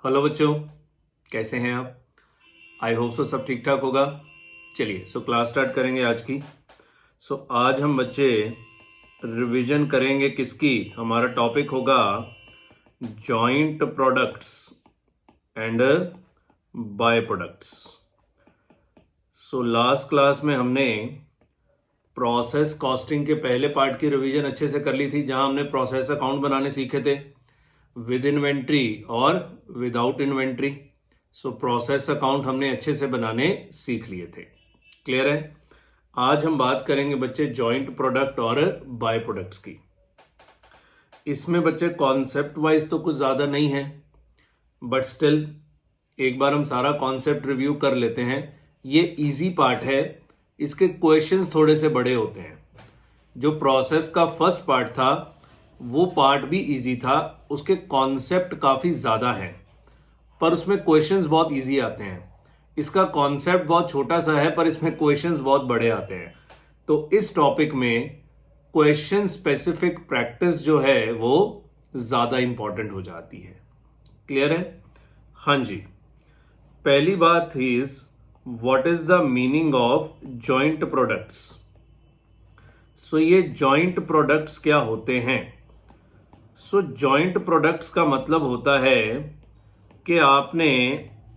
Hello बच्चों, कैसे हैं आप? आई होप सो सब ठीक ठाक होगा। चलिए क्लास स्टार्ट करेंगे आज की। आज हम बच्चे रिवीजन करेंगे किसकी। हमारा टॉपिक होगा joint products and by products. Last class में हमने प्रोसेस कॉस्टिंग के पहले पार्ट की रिवीजन अच्छे से कर ली थी, जहां हमने प्रोसेस अकाउंट बनाने सीखे थे विद इन्वेंट्री और विदाउट इन्वेंट्री। प्रोसेस अकाउंट हमने अच्छे से बनाने सीख लिए थे। क्लियर है? आज हम बात करेंगे बच्चे जॉइंट प्रोडक्ट और बाय प्रोडक्ट्स की। इसमें बच्चे कॉन्सेप्ट वाइज तो कुछ ज्यादा नहीं है, बट स्टिल एक बार हम सारा कॉन्सेप्ट रिव्यू कर लेते हैं। ये इजी पार्ट है, इसके क्वेश्चंस थोड़े से बड़े होते हैं। जो प्रोसेस का फर्स्ट पार्ट था वो पार्ट भी इजी था, उसके कॉन्सेप्ट काफी ज्यादा हैं, पर उसमें क्वेश्चंस बहुत इजी आते हैं। इसका कॉन्सेप्ट बहुत छोटा सा है, पर इसमें क्वेश्चंस बहुत बड़े आते हैं। तो इस टॉपिक में क्वेश्चन स्पेसिफिक प्रैक्टिस जो है वो ज्यादा इंपॉर्टेंट हो जाती है। क्लियर है? हाँ जी। पहली बात is what is the meaning of joint products. ये जॉइंट प्रोडक्ट्स क्या होते हैं? जॉइंट प्रोडक्ट्स का मतलब होता है कि आपने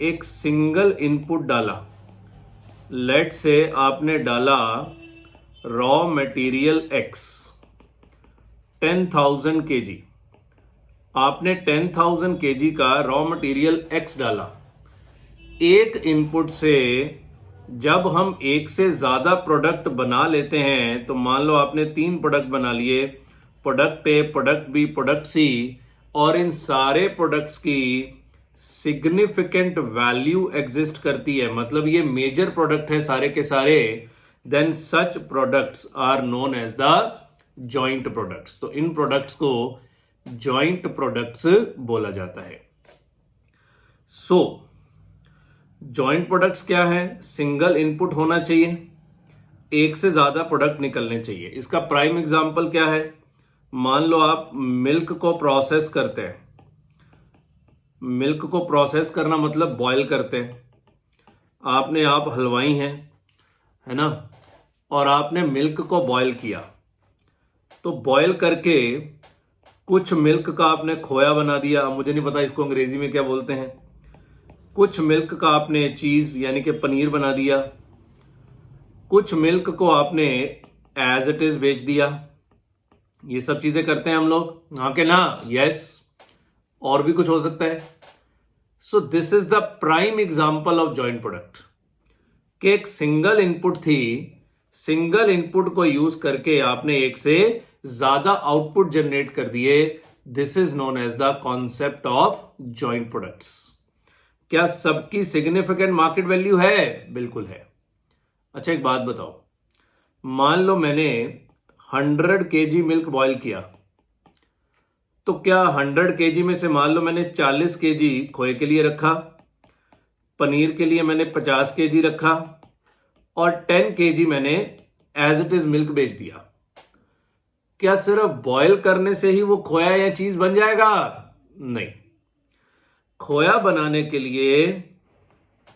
एक सिंगल इनपुट डाला। लेट से आपने डाला रॉ मटेरियल एक्स 10,000 kg। आपने 10,000 kg का रॉ मटेरियल एक्स डाला। एक इनपुट से जब हम एक से ज्यादा प्रोडक्ट बना लेते हैं, तो मान लो आपने 3 प्रोडक्ट बना लिए, product A, product B, product C, और इन सारे प्रोडक्ट्स की सिग्निफिकेंट वैल्यू एग्जिस्ट करती है, मतलब ये मेजर प्रोडक्ट है सारे के सारे, then such products are known as the joint products. तो इन प्रोडक्ट्स को जॉइंट प्रोडक्ट्स बोला जाता है। जॉइंट प्रोडक्ट्स क्या है? सिंगल इनपुट होना चाहिए, एक से ज्यादा प्रोडक्ट निकलने चाहिए। इसका प्राइम एग्जांपल क्या है? मान लो आप मिल्क को प्रोसेस करते हैं। मिल्क को प्रोसेस करना मतलब बॉयल करते हैं। आप हलवाई हैं, है ना, और आपने मिल्क को बॉयल किया। तो बॉयल करके कुछ मिल्क का आपने खोया बना दिया, मुझे नहीं पता इसको अंग्रेजी में क्या बोलते हैं। कुछ मिल्क का आपने चीज यानी कि पनीर बना दिया। कुछ मिल्क को आपने एज इट इज बेच दिया। ये सब चीजें करते हैं हम लोग, हाँ के ना? यस। और भी कुछ हो सकता है। This is the prime example of joint product कि एक सिंगल इनपुट थी, सिंगल इनपुट को यूज करके आपने एक से ज्यादा आउटपुट जनरेट कर दिए। This is known as the concept of joint products. क्या सबकी सिग्निफिकेंट मार्केट वैल्यू है? बिल्कुल है। अच्छा एक बात बताओ, मान लो मैंने 100 kg मिल्क बॉयल किया, तो क्या 100 kg में से मान लो मैंने 40 kg खोए के लिए रखा, पनीर के लिए मैंने 50 kg रखा, और 10 kg मैंने एज इट इज मिल्क बेच दिया। क्या सिर्फ बॉयल करने से ही वो खोया या चीज बन जाएगा? नहीं। खोया बनाने के लिए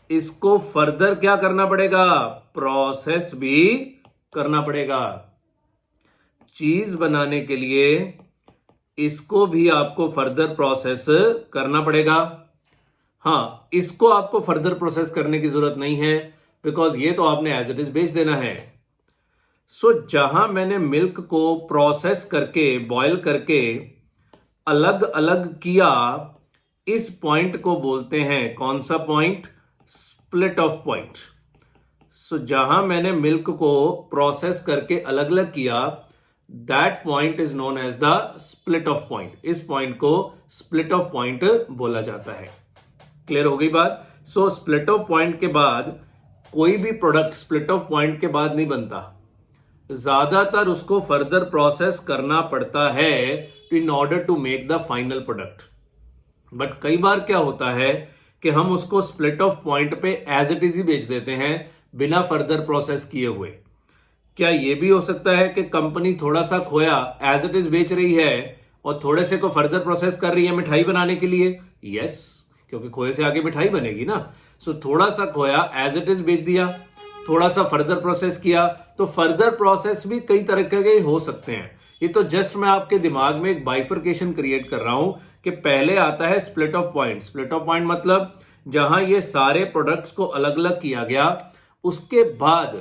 इसको फर्दर क्या करना पड़ेगा? प्रोसेस भी करना पड़ेगा। चीज बनाने के लिए इसको भी आपको फर्दर प्रोसेस करना पड़ेगा। हाँ, इसको आपको फर्दर प्रोसेस करने की जरूरत नहीं है, बिकॉज ये तो आपने एज इट इज बेच देना है। जहां मैंने मिल्क को प्रोसेस करके बॉयल करके अलग अलग किया, इस पॉइंट को बोलते हैं, कौन सा पॉइंट? Split of point. जहां मैंने मिल्क को प्रोसेस करके अलग अलग किया, that point is known as the split of point. इस पॉइंट को स्प्लिट ऑफ पॉइंट बोला जाता है। क्लियर हो गई बात? स्प्लिट ऑफ पॉइंट के बाद कोई भी प्रोडक्ट स्प्लिट ऑफ पॉइंट के बाद नहीं बनता, ज्यादातर उसको फर्दर प्रोसेस करना पड़ता है in order to make the final product. But कई बार क्या होता है कि हम उसको स्प्लिट ऑफ पॉइंट पे एज इट इज ही बेच देते हैं बिना फर्दर प्रोसेस किए हुए। क्या यह भी हो सकता है कि कंपनी थोड़ा सा खोया एज इट इज बेच रही है और थोड़े से को फर्दर प्रोसेस कर रही है मिठाई बनाने के लिए? यस, क्योंकि खोए से आगे मिठाई बनेगी ना। सो थोड़ा सा खोया एज इट इज बेच दिया, थोड़ा सा फर्दर प्रोसेस किया। तो फर्दर प्रोसेस भी कई तरह के हो सकते हैं। ये तो जस्ट मैं आपके दिमाग में एक बाइफर्केशन क्रिएट कर रहा हूं कि पहले आता है split of point. Split of point मतलब जहां ये सारे प्रोडक्ट्स को अलग अलग किया गया, उसके बाद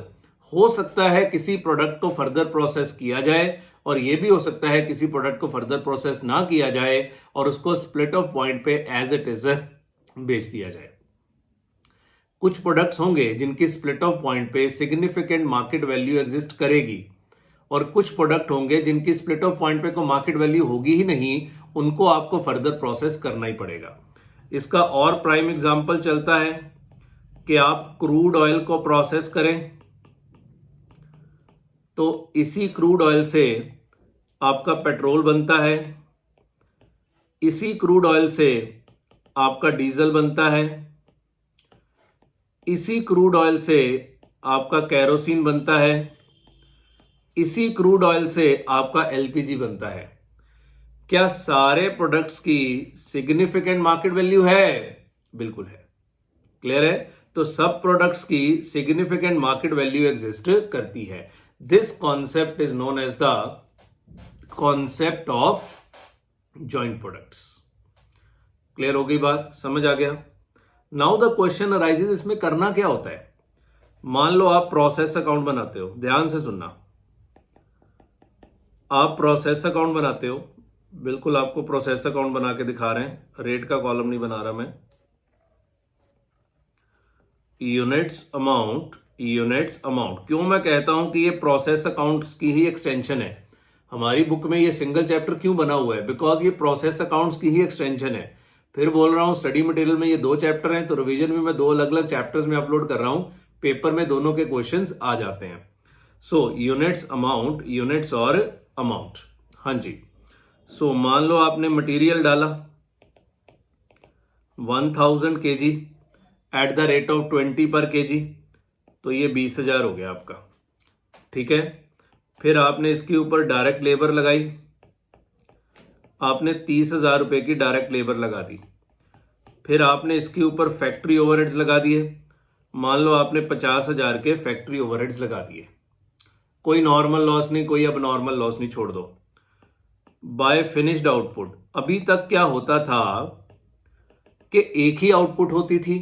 हो सकता है किसी प्रोडक्ट को फर्दर प्रोसेस किया जाए, और यह भी हो सकता है किसी प्रोडक्ट को फर्दर प्रोसेस ना किया जाए और उसको स्प्लिट ऑफ पॉइंट पे एज इट इज बेच दिया जाए। कुछ प्रोडक्ट्स होंगे जिनकी स्प्लिट ऑफ पॉइंट पे सिग्निफिकेंट मार्केट वैल्यू एग्जिस्ट करेगी, और कुछ प्रोडक्ट होंगे जिनकी स्प्लिट ऑफ पॉइंट पे कोई मार्केट वैल्यू होगी ही नहीं, उनको आपको फर्दर प्रोसेस करना ही पड़ेगा। इसका और प्राइम एग्जांपल चलता है कि आप क्रूड ऑयल को प्रोसेस करें, तो इसी क्रूड ऑयल से आपका पेट्रोल बनता है, इसी क्रूड ऑयल से आपका डीजल बनता है, इसी क्रूड ऑयल से आपका कैरोसिन बनता है, इसी क्रूड ऑयल से आपका एलपीजी बनता है। क्या सारे प्रोडक्ट्स की सिग्निफिकेंट मार्केट वैल्यू है? बिल्कुल है। क्लियर है? तो सब प्रोडक्ट्स की सिग्निफिकेंट मार्केट वैल्यू एग्जिस्ट करती है। This concept is known as the concept of joint products. Clear हो गई बात? समझ आ गया? नाउ द क्वेश्चन अराइजेस, इसमें करना क्या होता है? मान लो आप प्रोसेस अकाउंट बनाते हो, ध्यान से सुनना। आप प्रोसेस अकाउंट बनाते हो, बिल्कुल आपको प्रोसेस अकाउंट बना के दिखा रहे हैं, रेट का कॉलम नहीं बना रहा मैं। Units amount, units amount. क्यों मैं कहता हूं कि ये प्रोसेस अकाउंट्स की ही एक्सटेंशन है? हमारी बुक में ये सिंगल चैप्टर क्यों बना हुआ है? बिकॉज ये प्रोसेस अकाउंट्स की ही एक्सटेंशन है। फिर बोल रहा हूं, स्टडी मटेरियल में ये 2 चैप्टर हैं, तो रिवीजन में मैं 2 अलग अलग चैप्टर्स में अपलोड कर रहा हूं, पेपर में दोनों के क्वेश्चंस आ जाते हैं। सो यूनिट्स अमाउंट, यूनिट्स और अमाउंट। हाँ जी। सो मान लो आपने मटेरियल डाला 1000 kg at the rate of 20 पर kg, तो ये 20,000 हो गया आपका। ठीक है। फिर आपने इसके ऊपर डायरेक्ट लेबर लगाई, आपने 30,000 रुपए की डायरेक्ट लेबर लगा दी। फिर आपने इसके ऊपर फैक्ट्री ओवरहेड्स लगा दिए, मान लो आपने 50,000 के फैक्ट्री ओवरहेड्स लगा दिए। कोई नॉर्मल लॉस नहीं, कोई अब नॉर्मल लॉस नहीं, छोड़ दो। बाय फिनिश्ड आउटपुट, अभी तक क्या होता था कि एक ही आउटपुट होती थी,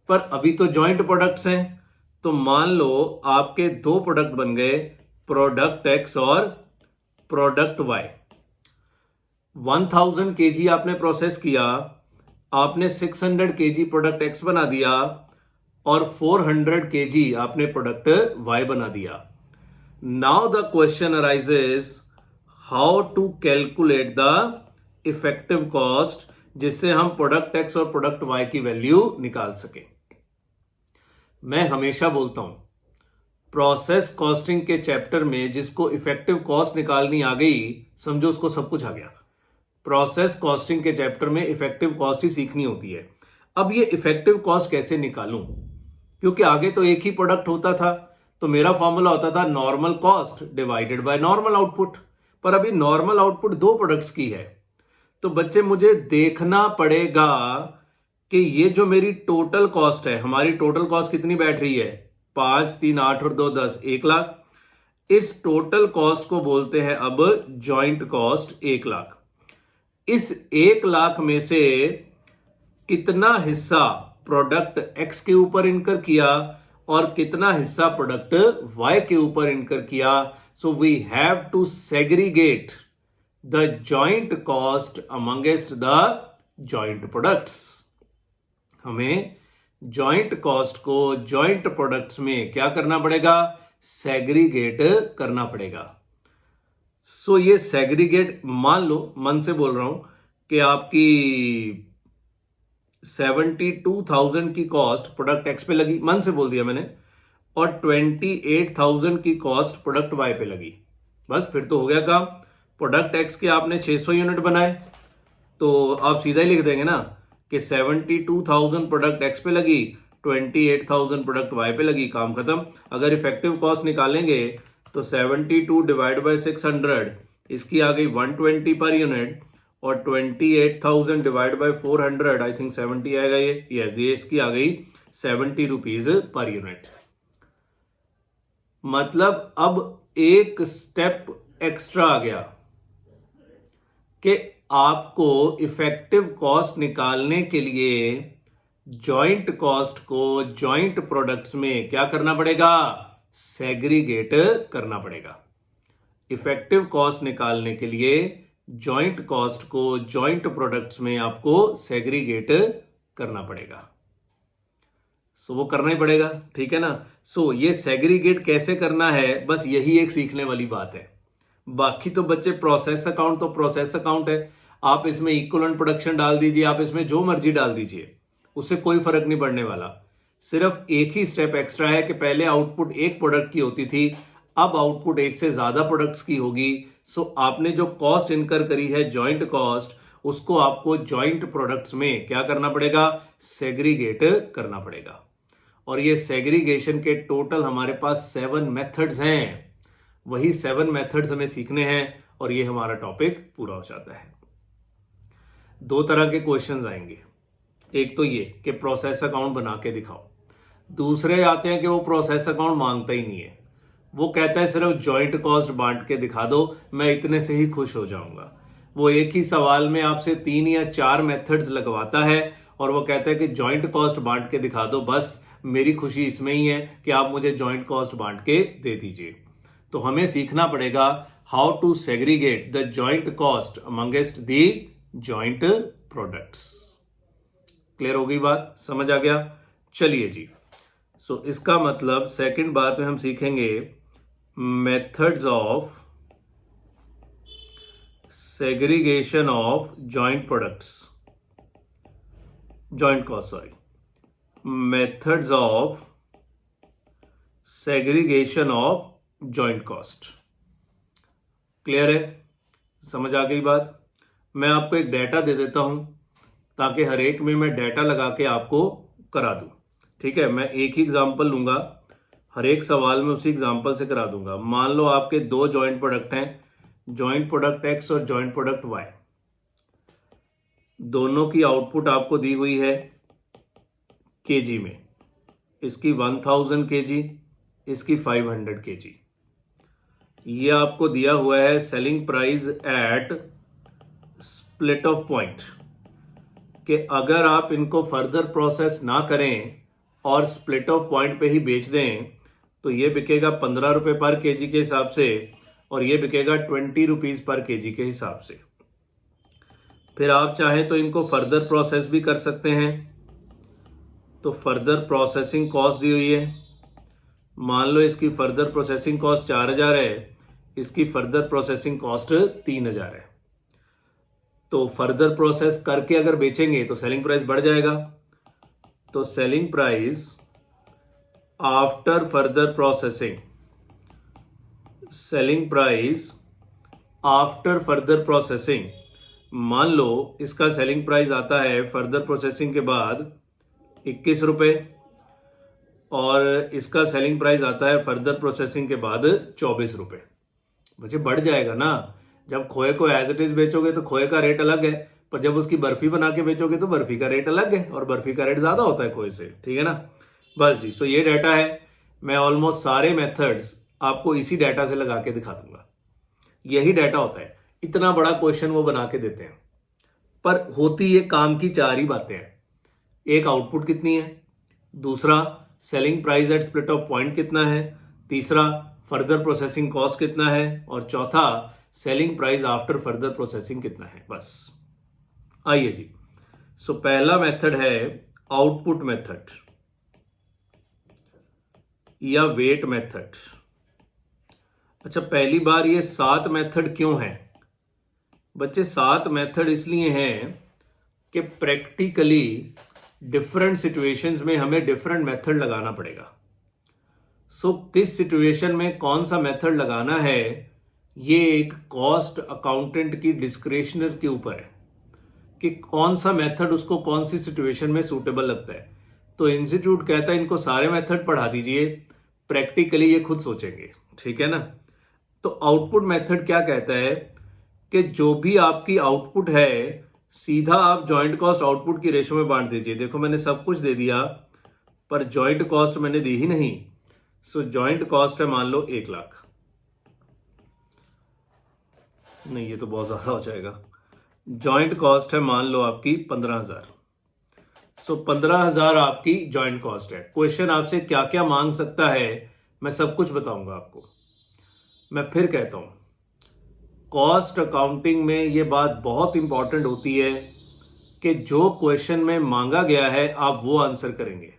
पर अभी तो जॉइंट प्रोडक्ट्स हैं, तो मान लो आपके 2 प्रोडक्ट बन गए, प्रोडक्ट एक्स और प्रोडक्ट वाई। 1000 kg आपने प्रोसेस किया, आपने 600 kg प्रोडक्ट एक्स बना दिया और 400 kg आपने प्रोडक्ट वाई बना दिया। Now the question arises how to calculate the effective cost, जिससे हम प्रोडक्ट एक्स और प्रोडक्ट वाई की वैल्यू निकाल सके। मैं हमेशा बोलता हूं, प्रोसेस कॉस्टिंग के चैप्टर में जिसको इफेक्टिव कॉस्ट निकालनी आ गई, समझो उसको सब कुछ आ गया। प्रोसेस कॉस्टिंग के चैप्टर में इफेक्टिव कॉस्ट ही सीखनी होती है। अब ये इफेक्टिव कॉस्ट कैसे निकालूं? क्योंकि आगे तो एक ही प्रोडक्ट होता था, तो मेरा फॉर्मूला होता था normal cost divided by normal output. पर अभी नॉर्मल आउटपुट 2 प्रोडक्ट्स की है, तो बच्चे मुझे देखना पड़ेगा कि ये जो मेरी टोटल कॉस्ट है, हमारी टोटल कॉस्ट कितनी बैठ रही है? 5, 3, 8 और 2, 10, 1 लाख। इस टोटल कॉस्ट को बोलते हैं अब जॉइंट कॉस्ट 1 लाख। इस 1 लाख में से कितना हिस्सा प्रोडक्ट एक्स के ऊपर इनकर किया और कितना हिस्सा प्रोडक्ट वाई के ऊपर इनकर किया? So we have to segregate the joint cost amongst the joint products. हमें जॉइंट कॉस्ट को जॉइंट प्रोडक्ट्स में क्या करना पड़ेगा? सेग्रीगेट करना पड़ेगा। सो ये सेग्रीगेट, मान लो, मन से बोल रहा हूं कि आपकी 72,000 की कॉस्ट प्रोडक्ट एक्स पे लगी, मन से बोल दिया मैंने, और 28,000 की कॉस्ट प्रोडक्ट वाई पे लगी। बस फिर तो हो गया काम। प्रोडक्ट एक्स के आपने 600 यूनिट बनाए, तो आप सीधा ही लिख देंगे ना कि 72,000 प्रोडक्ट एक्स पे लगी, 28,000 प्रोडक्ट वाई पे लगी, काम खत्म। अगर इफेक्टिव कॉस्ट निकालेंगे तो 72 डिवाइड बाय 600, इसकी आ गई 120 पर यूनिट, और 28,000 डिवाइड बाय 400, आई थिंक 70 आएगा ये। यस, ये इसकी आ गई 70 रुपीज पर यूनिट। मतलब अब एक स्टेप एक्स्ट्रा आ गया कि आपको इफेक्टिव कॉस्ट निकालने के लिए जॉइंट कॉस्ट को जॉइंट प्रोडक्ट्स में क्या करना पड़ेगा, सेग्रीगेट करना पड़ेगा। इफेक्टिव कॉस्ट निकालने के लिए जॉइंट कॉस्ट को जॉइंट प्रोडक्ट्स में आपको सेग्रीगेट करना पड़ेगा। सो वो करना ही पड़ेगा, ठीक है ना। सो ये सेग्रीगेट कैसे करना है, बस यही एक सीखने वाली बात है। बाकी तो बच्चे प्रोसेस अकाउंट तो प्रोसेस अकाउंट है, आप इसमें इक्विवेलेंट प्रोडक्शन डाल दीजिए, आप इसमें जो मर्जी डाल दीजिए, उससे कोई फर्क नहीं पड़ने वाला। सिर्फ एक ही स्टेप एक्स्ट्रा है कि पहले आउटपुट एक प्रोडक्ट की होती थी, अब आउटपुट एक से ज्यादा प्रोडक्ट्स की होगी। सो आपने जो कॉस्ट इनकर करी है जॉइंट कॉस्ट, उसको आपको जॉइंट प्रोडक्ट्स में क्या करना पड़ेगा, सेग्रीगेट करना पड़ेगा। और ये सेग्रीगेशन के टोटल हमारे पास 7 मेथड्स हैं, वही 7 मेथड्स हमें सीखने हैं और ये हमारा टॉपिक पूरा हो जाता है। 2 तरह के क्वेश्चंस आएंगे, एक तो ये कि प्रोसेस अकाउंट बना के दिखाओ, दूसरे आते हैं कि वो प्रोसेस अकाउंट मांगता ही नहीं है, वो कहता है सिर्फ जॉइंट कॉस्ट बांट के दिखा दो, मैं इतने से ही खुश हो जाऊंगा। वो एक ही सवाल में आपसे 3 या 4 मेथड्स लगवाता है और वो कहता है कि जॉइंट कॉस्ट बांट के दिखा दो, बस मेरी खुशी इसमें ही है कि आप मुझे जॉइंट कॉस्ट बांट के दे दीजिए। तो हमें सीखना पड़ेगा how to segregate the joint cost amongst the joint products. Clear हो गई बात, समझ आ गया। चलिए जी, सो इसका मतलब सेकंड बात में हम सीखेंगे methods of segregation of joint products, joint cost, sorry, methods of segregation of joint cost. Clear है, समझ आ गई बात। मैं आपको एक डाटा दे देता हूं ताकि हर एक में मैं डाटा लगा के आपको करा दूं, ठीक है। मैं एक ही एग्जांपल लूंगा, हर एक सवाल में उसी एग्जांपल से करा दूंगा। मान लो आपके 2 जॉइंट प्रोडक्ट हैं, जॉइंट प्रोडक्ट एक्स और जॉइंट प्रोडक्ट वाई। दोनों की आउटपुट आपको दी हुई है केजी में, इसकी 1000 केजी, इसकी 500 केजी। ये आपको दिया हुआ है selling price at split of point, कि अगर आप इनको फर्दर प्रोसेस ना करें और स्प्लिट ऑफ पॉइंट पे ही बेच दें तो ये बिकेगा 15 रुपए पर केजी के हिसाब से और ये बिकेगा 20 रुपीज पर केजी के हिसाब से। फिर आप चाहें तो इनको फर्दर प्रोसेस भी कर सकते हैं, तो फर्दर प्रोसेसिंग कॉस्ट दी हुई है। मान लो इसकी फर्दर प्रोसेसिंग कॉस्ट 4000 है, इसकी फर्दर प्रोसेसिंग कॉस्ट 3000 है। तो फर्दर प्रोसेस करके अगर बेचेंगे तो सेलिंग प्राइस बढ़ जाएगा। तो selling price after further processing, selling price after further processing, मान लो इसका सेलिंग प्राइस आता है फर्दर प्रोसेसिंग के बाद 21 रुपए और इसका सेलिंग प्राइस आता है फर्दर प्रोसेसिंग के बाद 24 रुपए। बच्चे बढ़ जाएगा ना, जब खोए को एज इट इज बेचोगे तो खोए का रेट अलग है, पर जब उसकी बर्फी बना के बेचोगे तो बर्फी का रेट अलग है और बर्फी का रेट ज्यादा होता है खोए से, ठीक है ना। बस जी, सो ये डाटा है। मैं ऑलमोस्ट सारे मेथड्स आपको इसी डाटा से लगा के दिखा दूंगा। यही डाटा होता है, इतना बड़ा क्वेश्चन वो बना के देते हैं, पर होती ये काम की 4 ही बातें हैं। एक, आउटपुट कितनी है, दूसरा selling price at split of point कितना है, तीसरा फर्दर प्रोसेसिंग कॉस्ट कितना है और चौथा selling price after further processing कितना है। बस आइए जी, सो पहला मेथड है आउटपुट मेथड या वेट मेथड। अच्छा, पहली बार ये 7 मेथड क्यों है बच्चे? 7 मेथड इसलिए हैं कि प्रैक्टिकली डिफरेंट सिचुएशंस में हमें डिफरेंट मेथड लगाना पड़ेगा। सो किस सिचुएशन में कौन सा मेथड लगाना है, ये एक कॉस्ट अकाउंटेंट की डिस्क्रिशनर के ऊपर है कि कौन सा मेथड उसको कौन सी सिचुएशन में सूटेबल लगता है। तो इंस्टीट्यूट कहता है इनको सारे मेथड पढ़ा दीजिए, प्रैक्टिकली ये खुद सोचेंगे, ठीक है ना। तो आउटपुट मेथड क्या कहता है कि जो भी आपकी आउटपुट है सीधा आप जॉइंट कॉस्ट आउटपुट की रेशो में बांट दीजिए। देखो मैंने सब कुछ दे दिया पर जॉइंट कॉस्ट मैंने दी ही नहीं। सो जॉइंट कॉस्ट है मान लो 1,00,000। नहीं ये तो बहुत ज्यादा हो जाएगा। जॉइंट कॉस्ट है मान लो आपकी 15,000। सो 15,000 आपकी जॉइंट कॉस्ट है। क्वेश्चन आपसे क्या क्या मांग सकता है मैं सब कुछ बताऊंगा आपको। मैं फिर कहता हूं कॉस्ट अकाउंटिंग में ये बात बहुत इंपॉर्टेंट होती है कि जो क्वेश्चन में मांगा गया है आप वो आंसर करेंगे।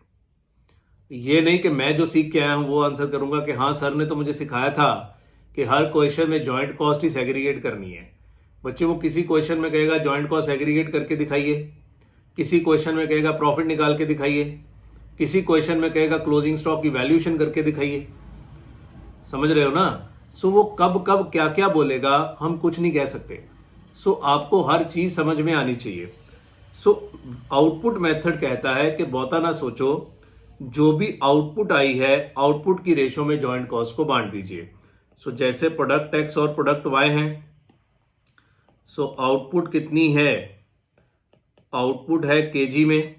ये नहीं कि मैं जो सीख के आया हूं वो आंसर करूंगा कि हाँ सर ने तो मुझे सिखाया था कि हर क्वेश्चन में जॉइंट कॉस्ट ही सेग्रीगेट करनी है। बच्चे वो किसी क्वेश्चन में कहेगा जॉइंट कॉस्ट सेग्रीगेट करके दिखाइए, किसी क्वेश्चन में कहेगा प्रॉफिट निकाल के दिखाइए, किसी क्वेश्चन में कहेगा क्लोजिंग स्टॉक की वैल्यूएशन करके दिखाइए। समझ रहे हो ना? सो वो कब कब क्या क्या बोलेगा हम कुछ नहीं कह सकते। सो आपको हर चीज समझ में आनी चाहिए। सो आउटपुट मेथड कहता है कि बहुता ना सोचो, जो भी आउटपुट आई है आउटपुट की रेशो में जॉइंट कॉस्ट को बांट दीजिए। सो जैसे प्रोडक्ट एक्स और प्रोडक्ट वाई हैं, सो आउटपुट कितनी है? आउटपुट है केजी में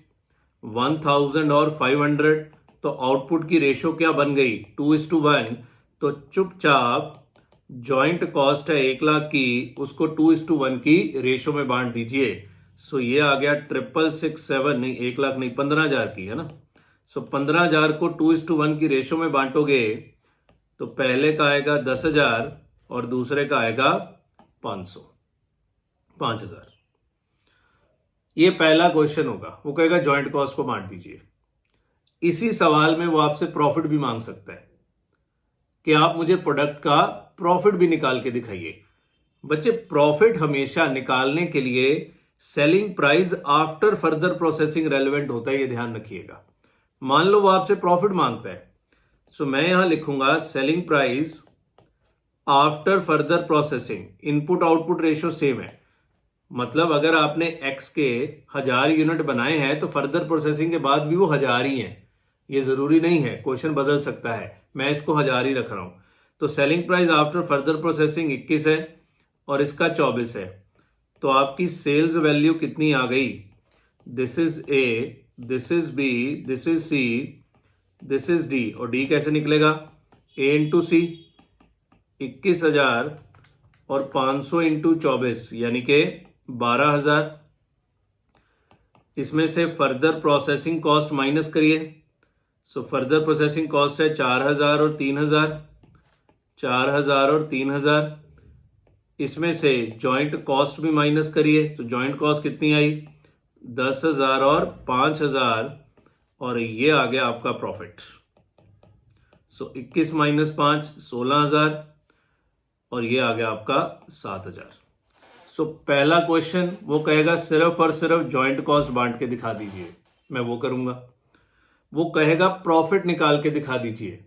1000 और 500। तो आउटपुट की रेशो क्या बन गई? 2:1। तो चुपचाप जॉइंट कॉस्ट है 1,00,000 की, उसको 2:1 की रेशो में बांट दीजिए। सो ये आ गया 6,667, नहीं 1,00,000 नहीं 15,000 की है ना। सो 15,000 को 2:1 की रेशो में बांटोगे तो पहले का आएगा 10,000 और दूसरे का आएगा 5,000। ये पहला क्वेश्चन होगा, वो कहेगा जॉइंट कॉस्ट को बांट दीजिए। इसी सवाल में वो आपसे प्रॉफिट भी मांग सकता है कि आप मुझे प्रोडक्ट का प्रॉफिट भी निकाल के दिखाइए। बच्चे प्रॉफिट हमेशा निकालने के लिए selling price after further processing relevant होता है, ये ध्यान रखिएगा। मान लो वो आपसे प्रॉफिट मांगता है, सो मैं यहां लिखूंगा selling price after further processing. Input output ratio same है, मतलब अगर आपने एक्स के 1000 यूनिट बनाए हैं तो फर्दर प्रोसेसिंग के बाद भी वो 1000 ही हैं। ये जरूरी नहीं है, क्वेश्चन बदल सकता है। मैं इसको 1000 ही रख रहा हूं। तो selling price after further processing 21 है और इसका 24 है। तो आपकी सेल्स वैल्यू कितनी आ गई? This is A, this is B, this is C, this is D. और डी कैसे निकलेगा? ए इंटू सी, 21,000 और 500 इंटू 24 यानी कि 12,000। इसमें से फर्दर प्रोसेसिंग कॉस्ट माइनस करिए। सो फर्दर प्रोसेसिंग कॉस्ट है 4,000 और 3,000, 4,000 और 3,000। इसमें से जॉइंट कॉस्ट भी माइनस करिए, तो जॉइंट कॉस्ट कितनी आई? 10,000 और 5,000 और ये आ गया आपका प्रॉफिट। सो 21 माइनस 5 16,000 और ये आ गया आपका 7,000। सो पहला क्वेश्चन वो कहेगा सिर्फ और सिर्फ जॉइंट कॉस्ट बांट के दिखा दीजिए, मैं वो करूंगा। वो कहेगा प्रॉफिट निकाल के दिखा दीजिए।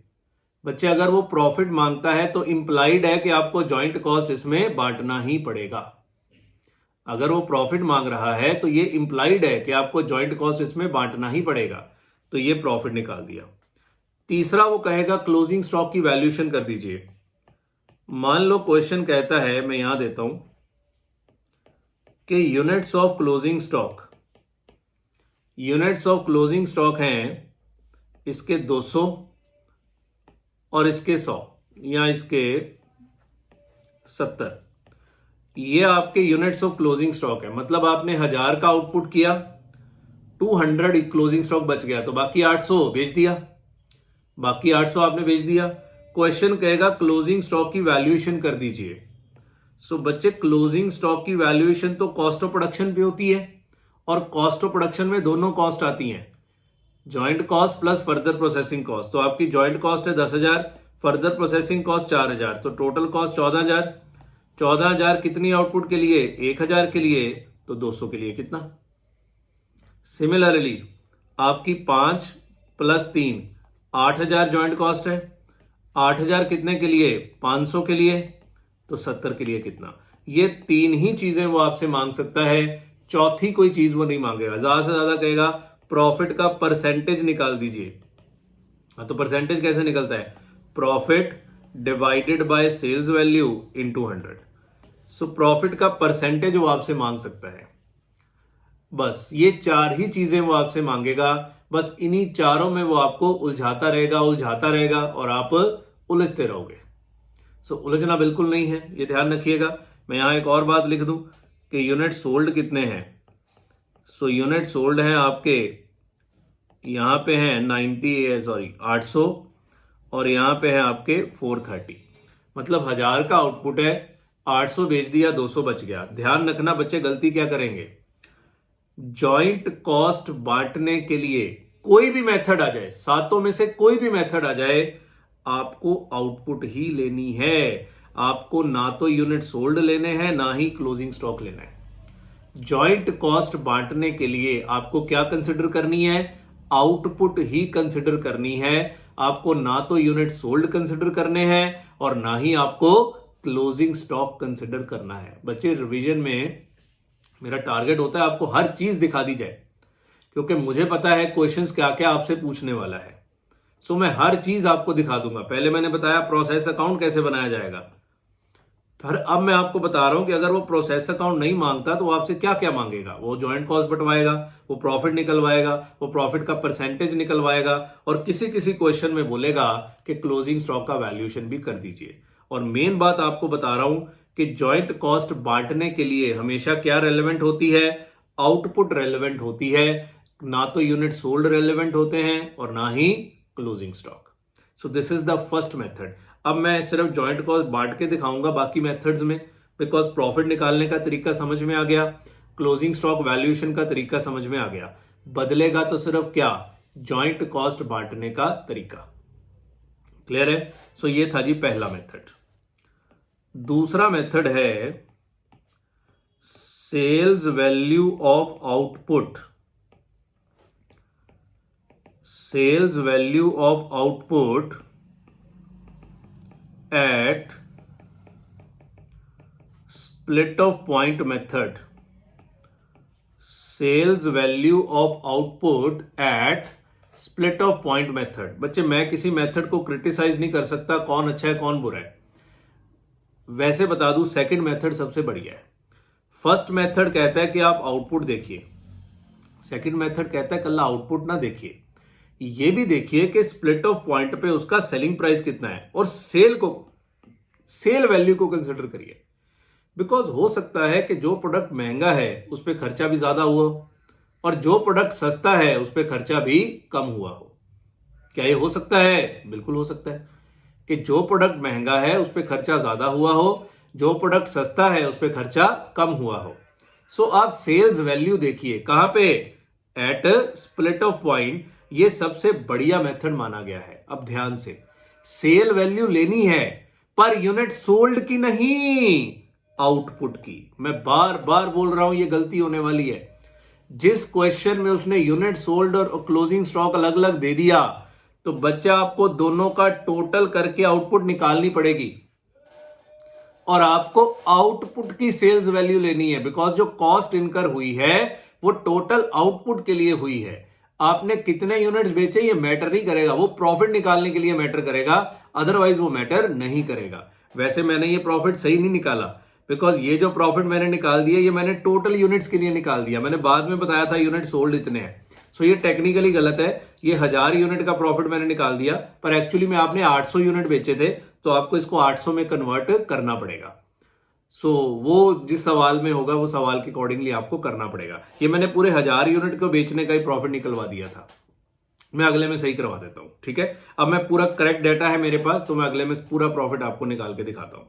बच्चे अगर वो प्रॉफिट मांगता है तो इंप्लाइड है कि आपको जॉइंट कॉस्ट इसमें बांटना ही पड़ेगा। अगर वो प्रॉफिट मांग रहा है तो ये इंप्लाइड है कि आपको जॉइंट कॉस्ट इसमें बांटना ही पड़ेगा। तो ये प्रॉफिट निकाल दिया। तीसरा वो कहेगा क्लोजिंग स्टॉक की वैल्यूएशन कर दीजिए। मान लो क्वेश्चन कहता है, मैं यहां देता हूं कि units of closing stock, units of closing stock हैं इसके 200 और इसके 100 या इसके 70। ये आपके यूनिट्स ऑफ क्लोजिंग स्टॉक है। मतलब आपने 1000 का आउटपुट किया, 200 क्लोजिंग स्टॉक बच गया, तो बाकी 800 बेच दिया, बाकी 800 आपने बेच दिया। क्वेश्चन कहेगा क्लोजिंग स्टॉक की वैल्यूएशन कर दीजिए। सो बच्चे क्लोजिंग स्टॉक की वैल्यूएशन तो कॉस्ट ऑफ प्रोडक्शन पे होती है और कॉस्ट ऑफ प्रोडक्शन में दोनों कॉस्ट आती हैं, joint cost plus further processing cost. तो आपकी जॉइंट कॉस्ट है 10,000, फर्दर प्रोसेसिंग कॉस्ट 4,000, तो टोटल कॉस्ट 14,000। 14,000 कितनी आउटपुट के लिए? 1,000 के लिए, तो 200 के लिए कितना? सिमिलरली आपकी 5 प्लस 3 8,000 जॉइंट कॉस्ट है। 8,000 कितने के लिए? 500 के लिए, तो 70 के लिए कितना? ये 3 ही चीजें वो आपसे मांग सकता है, चौथी कोई चीज वो नहीं मांगेगा। ज्यादा से ज्यादा कहेगा प्रॉफिट का परसेंटेज निकाल दीजिए। तो परसेंटेज कैसे निकलता है? Profit divided by sales value into 100। So profit का परसेंटेज वो आपसे मांग सकता है। बस ये 4 ही चीजें वो आपसे मांगेगा। बस इन्हीं चारों में वो आपको उलझाता रहेगा और आप उलझते रहोगे। सो उलझना बिल्कुल नहीं है, ये ध्यान रखिएगा। मैं यहां एक और बात लिख दूं कि यूनिट सोल्ड कितने हैं। सो यूनिट सोल्ड है आपके यहां पे हैं 800 और यहां पे है आपके 430। मतलब 1000 का आउटपुट है, 800 बेच दिया, 200 बच गया। ध्यान रखना बच्चे, गलती क्या करेंगे, जॉइंट कॉस्ट बांटने के लिए कोई भी मेथड आ जाए, सातों में से कोई भी मेथड आ जाए, आपको आउटपुट ही लेनी है। आपको ना तो यूनिट सोल्ड लेने हैं, ना ही क्लोजिंग स्टॉक लेना है। जॉइंट कॉस्ट बांटने के लिए आपको क्या कंसिडर करनी है, आउटपुट ही कंसिडर करनी है। आपको ना तो यूनिट सोल्ड कंसिडर करने हैं और ना ही आपको क्लोजिंग स्टॉक कंसिडर करना है। बच्चे रिवीजन में मेरा टारगेट होता है आपको हर चीज दिखा दी जाए, क्योंकि मुझे पता है क्वेश्चंस क्या क्या आपसे पूछने वाला है। सो मैं हर चीज आपको दिखा दूंगा। पहले मैंने बताया प्रोसेस अकाउंट कैसे बनाया जाएगा, पर अब मैं आपको बता रहा हूं कि अगर वो प्रोसेस अकाउंट नहीं मांगता तो वो आपसे क्या क्या मांगेगा। वो जॉइंट कॉस्ट बंटवाएगा, वो प्रॉफिट निकलवाएगा, वो प्रॉफिट का परसेंटेज निकलवाएगा, और किसी किसी क्वेश्चन में बोलेगा कि क्लोजिंग स्टॉक का वैल्यूएशन भी कर दीजिए। और मेन बात आपको बता रहा हूं कि जॉइंट कॉस्ट बांटने के लिए हमेशा क्या रेलेवेंट होती है, आउटपुट रेलेवेंट होती है। ना तो यूनिट सोल्ड रेलेवेंट होते हैं और ना ही closing stock. So this is the first method. अब मैं सिर्फ जॉइंट कॉस्ट बांट के दिखाऊंगा बाकी मेथड्स में, बिकॉज प्रॉफिट निकालने का तरीका समझ में आ गया, क्लोजिंग स्टॉक वैल्यूएशन का तरीका समझ में आ गया। बदलेगा तो सिर्फ क्या, जॉइंट कॉस्ट बांटने का तरीका। क्लियर है। सो ये था जी पहला मेथड। दूसरा मेथड है sales value of output. Sales value of output at split of point method. Sales value of output at split of point method. बच्चे मैं किसी मेथड को क्रिटिसाइज नहीं कर सकता, कौन अच्छा है कौन बुरा है। वैसे बता दूं, सेकंड मेथड सबसे बढ़िया है। फर्स्ट मेथड कहता है कि आप आउटपुट देखिए, सेकंड मेथड कहता है कल आउटपुट ना देखिए, ये भी देखिए कि स्प्लिट ऑफ पॉइंट पे उसका सेलिंग प्राइस कितना है, और सेल वैल्यू को कंसिडर करिए। बिकॉज हो सकता है कि जो प्रोडक्ट महंगा है उस पर खर्चा भी ज्यादा हुआ हो, और जो प्रोडक्ट सस्ता है उस पर खर्चा भी कम हुआ हो। क्या ये हो सकता है? बिल्कुल हो सकता है कि जो प्रोडक्ट महंगा है उस पर खर्चा ज्यादा हुआ हो, जो प्रोडक्ट सस्ता है उस पर खर्चा कम हुआ हो। सो आप सेल्स वैल्यू देखिए कहां पे, एट स्प्लिट ऑफ पॉइंट। ये सबसे बढ़िया मेथड माना गया है। अब ध्यान से, सेल वैल्यू लेनी है पर यूनिट सोल्ड की नहीं, आउटपुट की। मैं बार बार बोल रहा हूं, ये गलती होने वाली है। जिस क्वेश्चन में उसने यूनिट सोल्ड और क्लोजिंग स्टॉक अलग अलग दे दिया, तो बच्चा आपको दोनों का टोटल करके आउटपुट निकालनी पड़ेगी, और आपको आउटपुट की सेल्स वैल्यू लेनी है। बिकॉज जो कॉस्ट इनकर हुई है वो टोटल आउटपुट के लिए हुई है। आपने कितने यूनिट्स बेचे ये मैटर नहीं करेगा, वो प्रॉफिट निकालने के लिए मैटर करेगा, अदरवाइज वो मैटर नहीं करेगा। वैसे मैंने ये प्रॉफिट सही नहीं निकाला, बिकॉज ये जो प्रॉफिट मैंने निकाल दिया ये मैंने टोटल यूनिट्स के लिए निकाल दिया। मैंने बाद में बताया था यूनिट सोल्ड इतने हैं। सो ये टेक्निकली गलत है। ये 1000 यूनिट का प्रॉफिट मैंने निकाल दिया, पर एक्चुअली में आपने 800 यूनिट बेचे थे, तो आपको इसको 800 में कन्वर्ट करना पड़ेगा। वो जिस सवाल में होगा वो सवाल के अकॉर्डिंगली आपको करना पड़ेगा। ये मैंने पूरे 1000 यूनिट को बेचने का ही प्रॉफिट निकलवा दिया था। मैं अगले में सही करवा देता हूं, ठीक है। अब मैं पूरा करेक्ट डेटा है मेरे पास, तो मैं अगले में पूरा प्रॉफिट आपको निकाल के दिखाता हूं।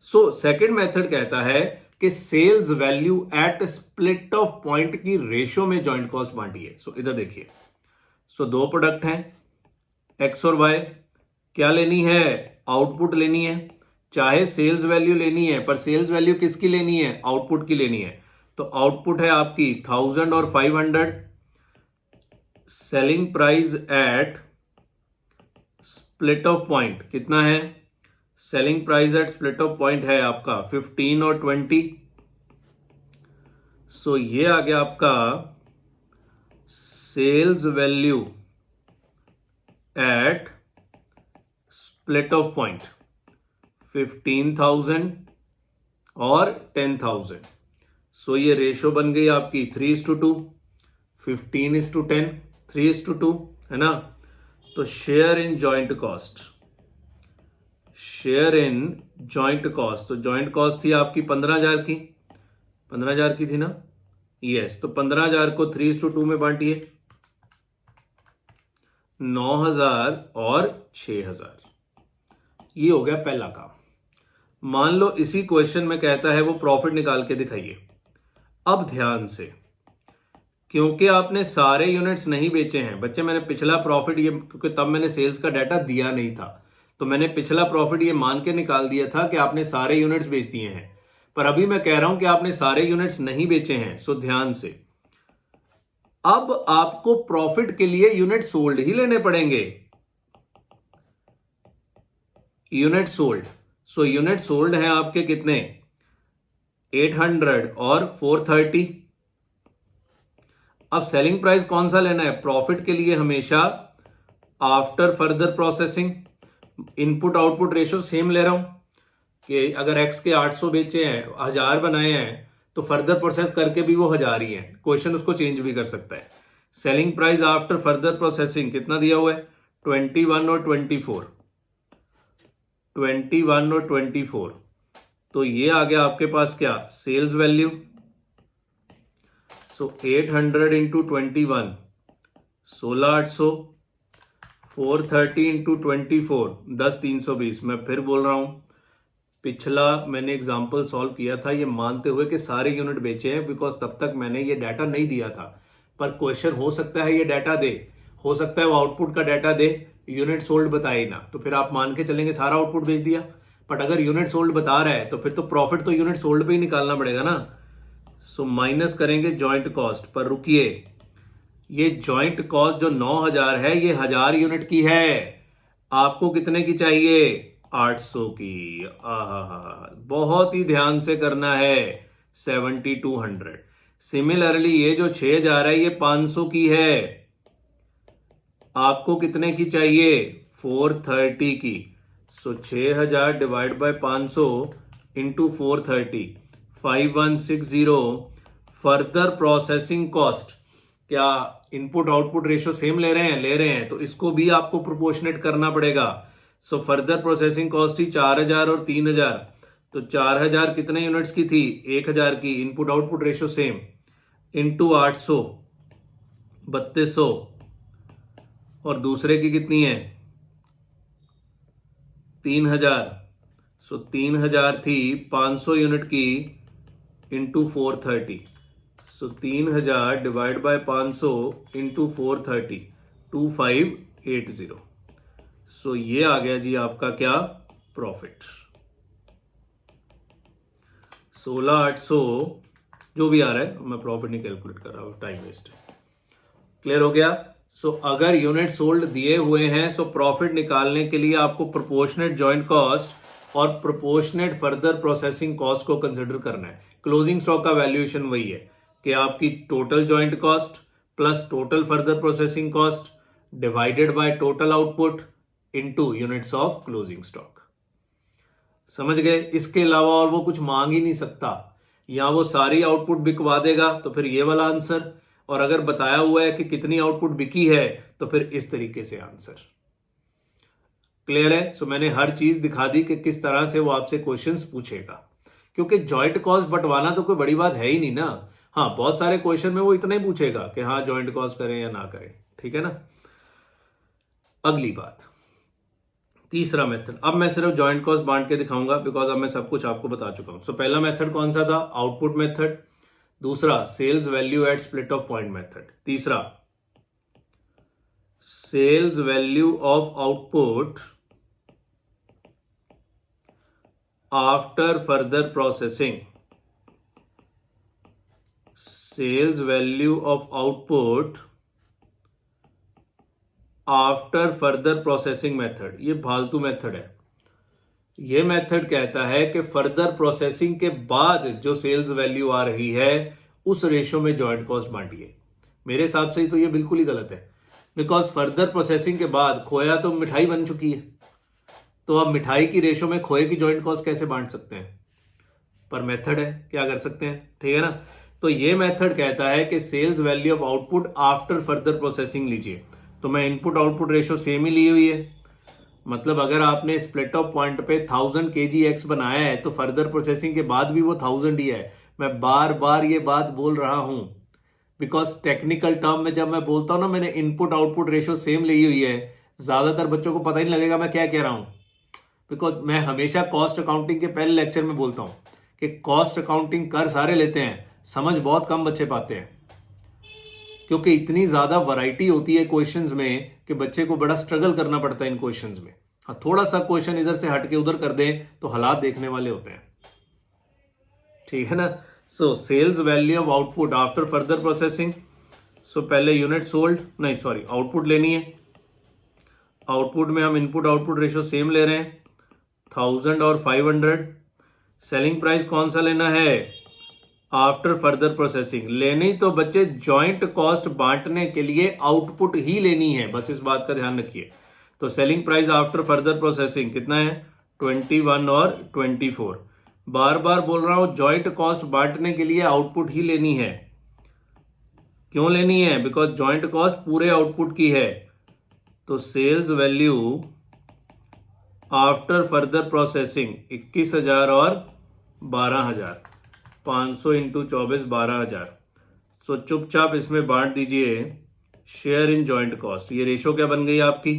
सो सेकंड मेथड कहता है कि sales value at split of point की रेशियो में जॉइंट कॉस्ट बांटिए। सो इधर देखिए, दो प्रोडक्ट हैं एक्स और वाई। क्या लेनी है? आउटपुट लेनी है। चाहे सेल्स वैल्यू लेनी है, पर सेल्स वैल्यू किसकी लेनी है? आउटपुट की लेनी है। तो आउटपुट है आपकी 1000 और 500। Selling price at split of point कितना है? Selling price at split of point है आपका 15 और 20। सो ये आ गया आपका sales value at split of point 15,000 और 10,000। सो ये रेशो बन गई आपकी 3:2, 15:10, 3:2, है ना। तो share in joint cost, share in joint cost, तो जॉइंट कॉस्ट थी आपकी 15,000 की, 15,000 की थी ना, यस। तो 15,000 को 3:2 में बांटिए, 9,000 और 6,000। ये हो गया पहला काम। मान लो इसी क्वेश्चन में कहता है वो प्रॉफिट निकाल के दिखाइए। अब ध्यान से, क्योंकि आपने सारे यूनिट्स नहीं बेचे हैं बच्चे, मैंने पिछला प्रॉफिट ये, क्योंकि तब मैंने सेल्स का डाटा दिया नहीं था, तो मैंने पिछला प्रॉफिट ये मान के निकाल दिया था कि आपने सारे यूनिट्स बेच दिए हैं। पर अभी मैं कह रहा हूं कि आपने सारे यूनिट्स नहीं बेचे हैं। सो ध्यान से, अब आपको प्रॉफिट के लिए यूनिट सोल्ड ही लेने पड़ेंगे, unit sold. So unit sold है आपके कितने, 800 और 430। अब सेलिंग प्राइस कौन सा लेना है प्रॉफिट के लिए, हमेशा after further processing. Input output ratio same ले रहा हूं कि अगर एक्स के 800 बेचे हैं, 1000 बनाए हैं, तो फर्दर प्रोसेस करके भी वो 1000 ही है। क्वेश्चन उसको चेंज भी कर सकता है। Selling price after further processing कितना दिया हुआ है, 21 और 24, 21 और 24। तो ये आ गया आपके पास क्या, सेल्स वैल्यू। सो 800 इंटू 21, 16,800, 430 इंटू 24, 10,320। मैं फिर बोल रहा हूं, पिछला मैंने एग्जाम्पल सॉल्व किया था ये मानते हुए कि सारे यूनिट बेचे हैं, बिकॉज तब तक मैंने ये डाटा नहीं दिया था। पर क्वेश्चन हो सकता है ये डाटा दे, हो सकता है वो आउटपुट का डाटा दे, यूनिट सोल्ड बताए ना, तो फिर आप मान के चलेंगे सारा आउटपुट बेच दिया। बट अगर यूनिट सोल्ड बता रहा है तो फिर तो प्रॉफिट तो यूनिट सोल्ड पे ही निकालना पड़ेगा ना। सो माइनस करेंगे जॉइंट कॉस्ट। पर रुकिए, ये जॉइंट कॉस्ट जो 9,000 है ये 1000 यूनिट की है, आपको कितने की चाहिए, 800 की। बहुत ही ध्यान से करना है, 7,200। सिमिलरली ये जो 6,000 है ये 500 की है, आपको कितने की चाहिए, 430 की। सो 6,000 divide by 500 into 430, 5160। Further processing cost, क्या इनपुट आउटपुट रेशियो सेम ले रहे हैं, ले रहे हैं, तो इसको भी आपको प्रोपोर्शनेट करना पड़ेगा। सो फर्दर प्रोसेसिंग कॉस्ट ही 4,000 और 3,000, तो 4,000 कितने यूनिट्स की थी, 1,000 की, input output ratio same, into 800, 3200, और दूसरे की कितनी है, 3,000। सो 3,000 थी 500 यूनिट की, into 430। So 3,000 divide by 500 into 430, 2580। सो ये आ गया जी आपका क्या, प्रॉफिट। 16,800 जो भी आ रहा है, मैं प्रॉफिट नहीं कैलकुलेट कर रहा हूं, टाइम वेस्ट है। क्लियर हो गया। सो अगर यूनिट सोल्ड दिए हुए हैं, सो प्रॉफिट निकालने के लिए आपको प्रोपोर्शनेट जॉइंट कॉस्ट और प्रोपोर्शनेट फर्दर प्रोसेसिंग कॉस्ट को कंसिडर करना है। क्लोजिंग स्टॉक का वैल्यूएशन वही है कि आपकी total joint cost plus total further processing cost divided by total output into units of closing stock. समझ गए। इसके अलावा और वो कुछ मांग ही नहीं सकता, या वो सारी आउटपुट बिकवा देगा तो फिर ये वाला आंसर, और अगर बताया हुआ है कि कितनी आउटपुट बिकी है तो फिर इस तरीके से आंसर। क्लियर है। सो मैंने हर चीज दिखा दी कि किस तरह से वो आपसे क्वेश्चंस पूछेगा, क्योंकि जॉइंट कॉस्ट बंटवाना तो कोई बड़ी बात है ही नहीं ना। हाँ, बहुत सारे क्वेश्चन में वो इतना ही पूछेगा कि हाँ जॉइंट कॉस्ट करें या ना करें, ठीक है ना। अगली बात, तीसरा मेथड। अब मैं सिर्फ जॉइंट कॉस्ट बांट के दिखाऊंगा, बिकॉज अब मैं सब कुछ आपको बता चुका हूं। सो पहला मेथड कौन सा था, आउटपुट मेथड। दूसरा sales value at split of point method. तीसरा sales value of output after further processing. Sales value of output after further processing method. ये फालतू मेथड है। ये मेथड कहता है कि फर्दर प्रोसेसिंग के बाद जो सेल्स वैल्यू आ रही है उस रेशो में जॉइंट कॉस्ट बांटिए। मेरे हिसाब से तो ये बिल्कुल ही गलत है, बिकॉज फर्दर प्रोसेसिंग के बाद खोया तो मिठाई बन चुकी है, तो अब मिठाई की रेशो में खोए की जॉइंट कॉस्ट कैसे बांट सकते हैं। पर मेथड है, क्या कर सकते हैं, ठीक है ना। तो ये मेथड कहता है कि sales value of output after further processing लीजिए। तो मैं इनपुट आउटपुट रेशो सेम ही ली हुई है, मतलब अगर आपने स्प्लिट ऑफ पॉइंट पे 1000 kg एक्स बनाया है तो फर्दर प्रोसेसिंग के बाद भी वो 1000 ही है। मैं बार बार ये बात बोल रहा हूं बिकॉज टेक्निकल टर्म में जब मैं बोलता हूं ना मैंने इनपुट आउटपुट रेशो सेम ली हुई है, ज्यादातर बच्चों को पता ही नहीं लगेगा मैं क्या कह रहा हूं। बिकॉज मैं हमेशा कॉस्ट अकाउंटिंग के पहले लेक्चर में बोलता हूं कि कॉस्ट अकाउंटिंग कर सारे लेते हैं, समझ बहुत कम बच्चे पाते हैं, क्योंकि इतनी ज्यादा वैरायटी होती है क्वेश्चंस में कि बच्चे को बड़ा स्ट्रगल करना पड़ता है इन क्वेश्चंस में। हाँ, थोड़ा सा क्वेश्चन इधर से हट के उधर कर दें तो हालात देखने वाले होते हैं, ठीक है ना। So sales value of output after further processing. So पहले यूनिट सोल्ड, नहीं सॉरी, आउटपुट लेनी है। आउटपुट में हम इनपुट आउटपुट रेशो सेम ले रहे हैं, 1000 और 500। सेलिंग प्राइस कौन सा लेना है, आफ्टर फर्दर प्रोसेसिंग। लेनी तो बच्चे जॉइंट कॉस्ट बांटने के लिए आउटपुट ही लेनी है, बस इस बात का ध्यान रखिए। तो selling price after further processing कितना है, 21 और 24। बार बार बोल रहा हूं जॉइंट कॉस्ट बांटने के लिए आउटपुट ही लेनी है। क्यों लेनी है, बिकॉज जॉइंट कॉस्ट पूरे आउटपुट की है। तो sales value after further processing 21,000 और 12,000, 500 इंटू 24 12,000। सो चुपचाप इसमें बांट दीजिए शेयर इन जॉइंट कॉस्ट। ये रेशो क्या बन गई आपकी,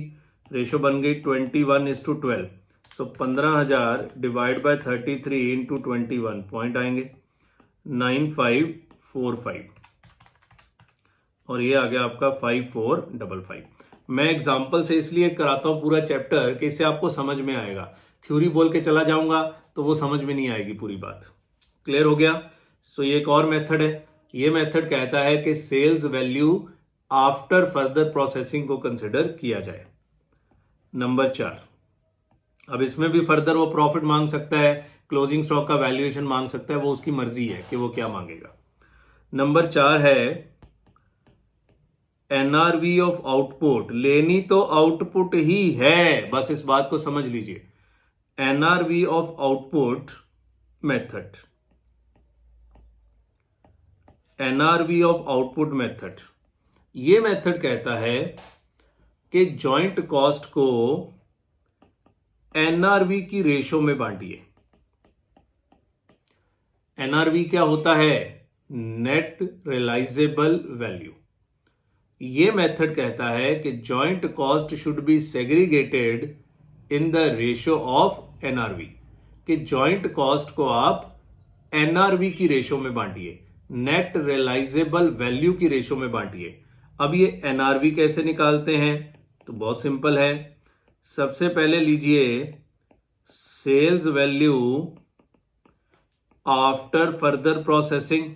रेशो बन गई 21:12। सो 15,000 डिवाइड बाय 33 इंटू 21, पॉइंट आएंगे 9545 और ये आ गया आपका 5455। मैं एग्जाम्पल से इसलिए कराता हूं पूरा चैप्टर कि इससे आपको समझ में आएगा। थ्योरी बोल के चला जाऊंगा तो वो समझ में नहीं आएगी पूरी बात। क्लियर हो गया। सो ये एक और मेथड है। ये मेथड कहता है कि sales value after further processing को कंसिडर किया जाए। नंबर 4, अब इसमें भी फर्दर वो प्रॉफिट मांग सकता है, क्लोजिंग स्टॉक का वैल्यूएशन मांग सकता है, वो उसकी मर्जी है कि वो क्या मांगेगा। नंबर 4 है एनआरवी ऑफ आउटपुट। लेनी तो आउटपुट ही है, बस इस बात को समझ लीजिए। NRV of output method, NRV of output method, ये मेथड कहता है कि जॉइंट कॉस्ट को एनआरवी की रेशो में बांटिए। एनआरवी क्या होता है, नेट रियलाइजेबल वैल्यू। ये मेथड कहता है कि joint cost should be segregated in the ratio of NRV, कि जॉइंट कॉस्ट को आप एनआरवी की रेशो में बांटिए, नेट रियलाइजेबल वैल्यू की रेशो में बांटिए। अब ये एनआरवी कैसे निकालते हैं, तो बहुत सिंपल है। सबसे पहले लीजिए sales value after further processing,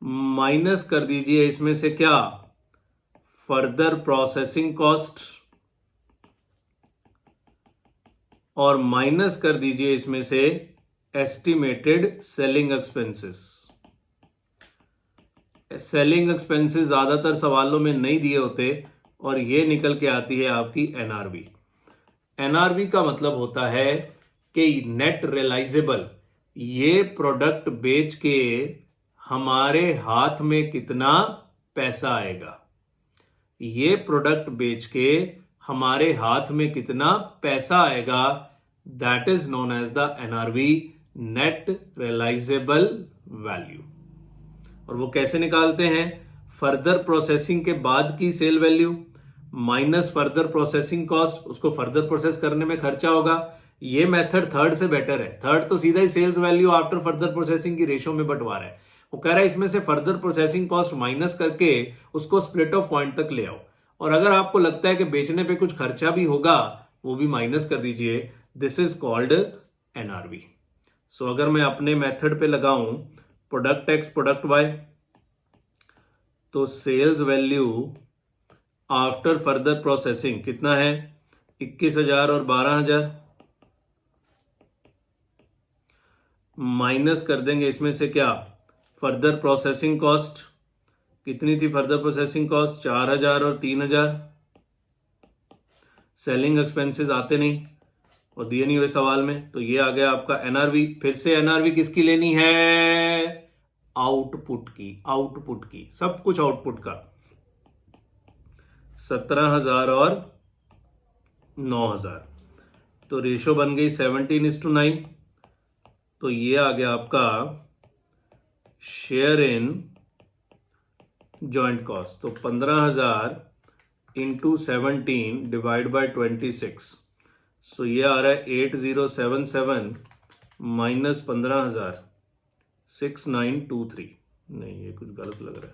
minus कर दीजिए इसमें से क्या, फर्दर प्रोसेसिंग कॉस्ट, और माइनस कर दीजिए इसमें से estimated selling expenses. Selling expenses ज्यादातर सवालों में नहीं दिए होते और ये निकल के आती है आपकी एनआरवी। एनआरवी का मतलब होता है कि नेट रियलाइजेबल, ये प्रोडक्ट बेच के हमारे हाथ में कितना पैसा आएगा, ये प्रोडक्ट बेच के हमारे हाथ में कितना पैसा आएगा, that is known as the NRV, net realisable value. और वो कैसे निकालते हैं, फर्दर प्रोसेसिंग के बाद की sale value minus further processing cost, उसको फर्दर प्रोसेस करने में खर्चा होगा। ये मेथड थर्ड से बेटर है। थर्ड तो सीधा ही sales value after further processing की रेशो में बंटवा रहा है। वो कह रहा है इसमें से फर्दर प्रोसेसिंग कॉस्ट माइनस करके उसको स्प्लिट ऑफ पॉइंट तक ले आओ, और अगर आपको लगता है कि बेचने पे कुछ खर्चा भी होगा वो भी माइनस कर दीजिए। This is called NRV. So अगर मैं अपने मेथड पे लगाऊं प्रोडक्ट एक्स प्रोडक्ट वाई, तो sales value after further processing कितना है, 21,000 और 12,000, माइनस कर देंगे इसमें से क्या, फर्दर प्रोसेसिंग कॉस्ट। कितनी थी फर्दर प्रोसेसिंग कॉस्ट, 4,000 और 3,000। सेलिंग एक्सपेंसेस आते नहीं, और दिए नहीं हुए सवाल में, तो ये आ गया आपका एनआरवी। फिर से एनआरवी किसकी लेनी है? आउटपुट की, आउटपुट की, सब कुछ आउटपुट का। 17,000 और 9,000, तो रेशो बन गई 17:9। तो ये आ गया आपका शेयर इन जॉइंट कॉस्ट। तो 15,000 इंटू 17 डिवाइड बाय 26, सो ये आ रहा है 8077 माइनस 15,000 6923। नहीं, ये कुछ गलत लग रहा है।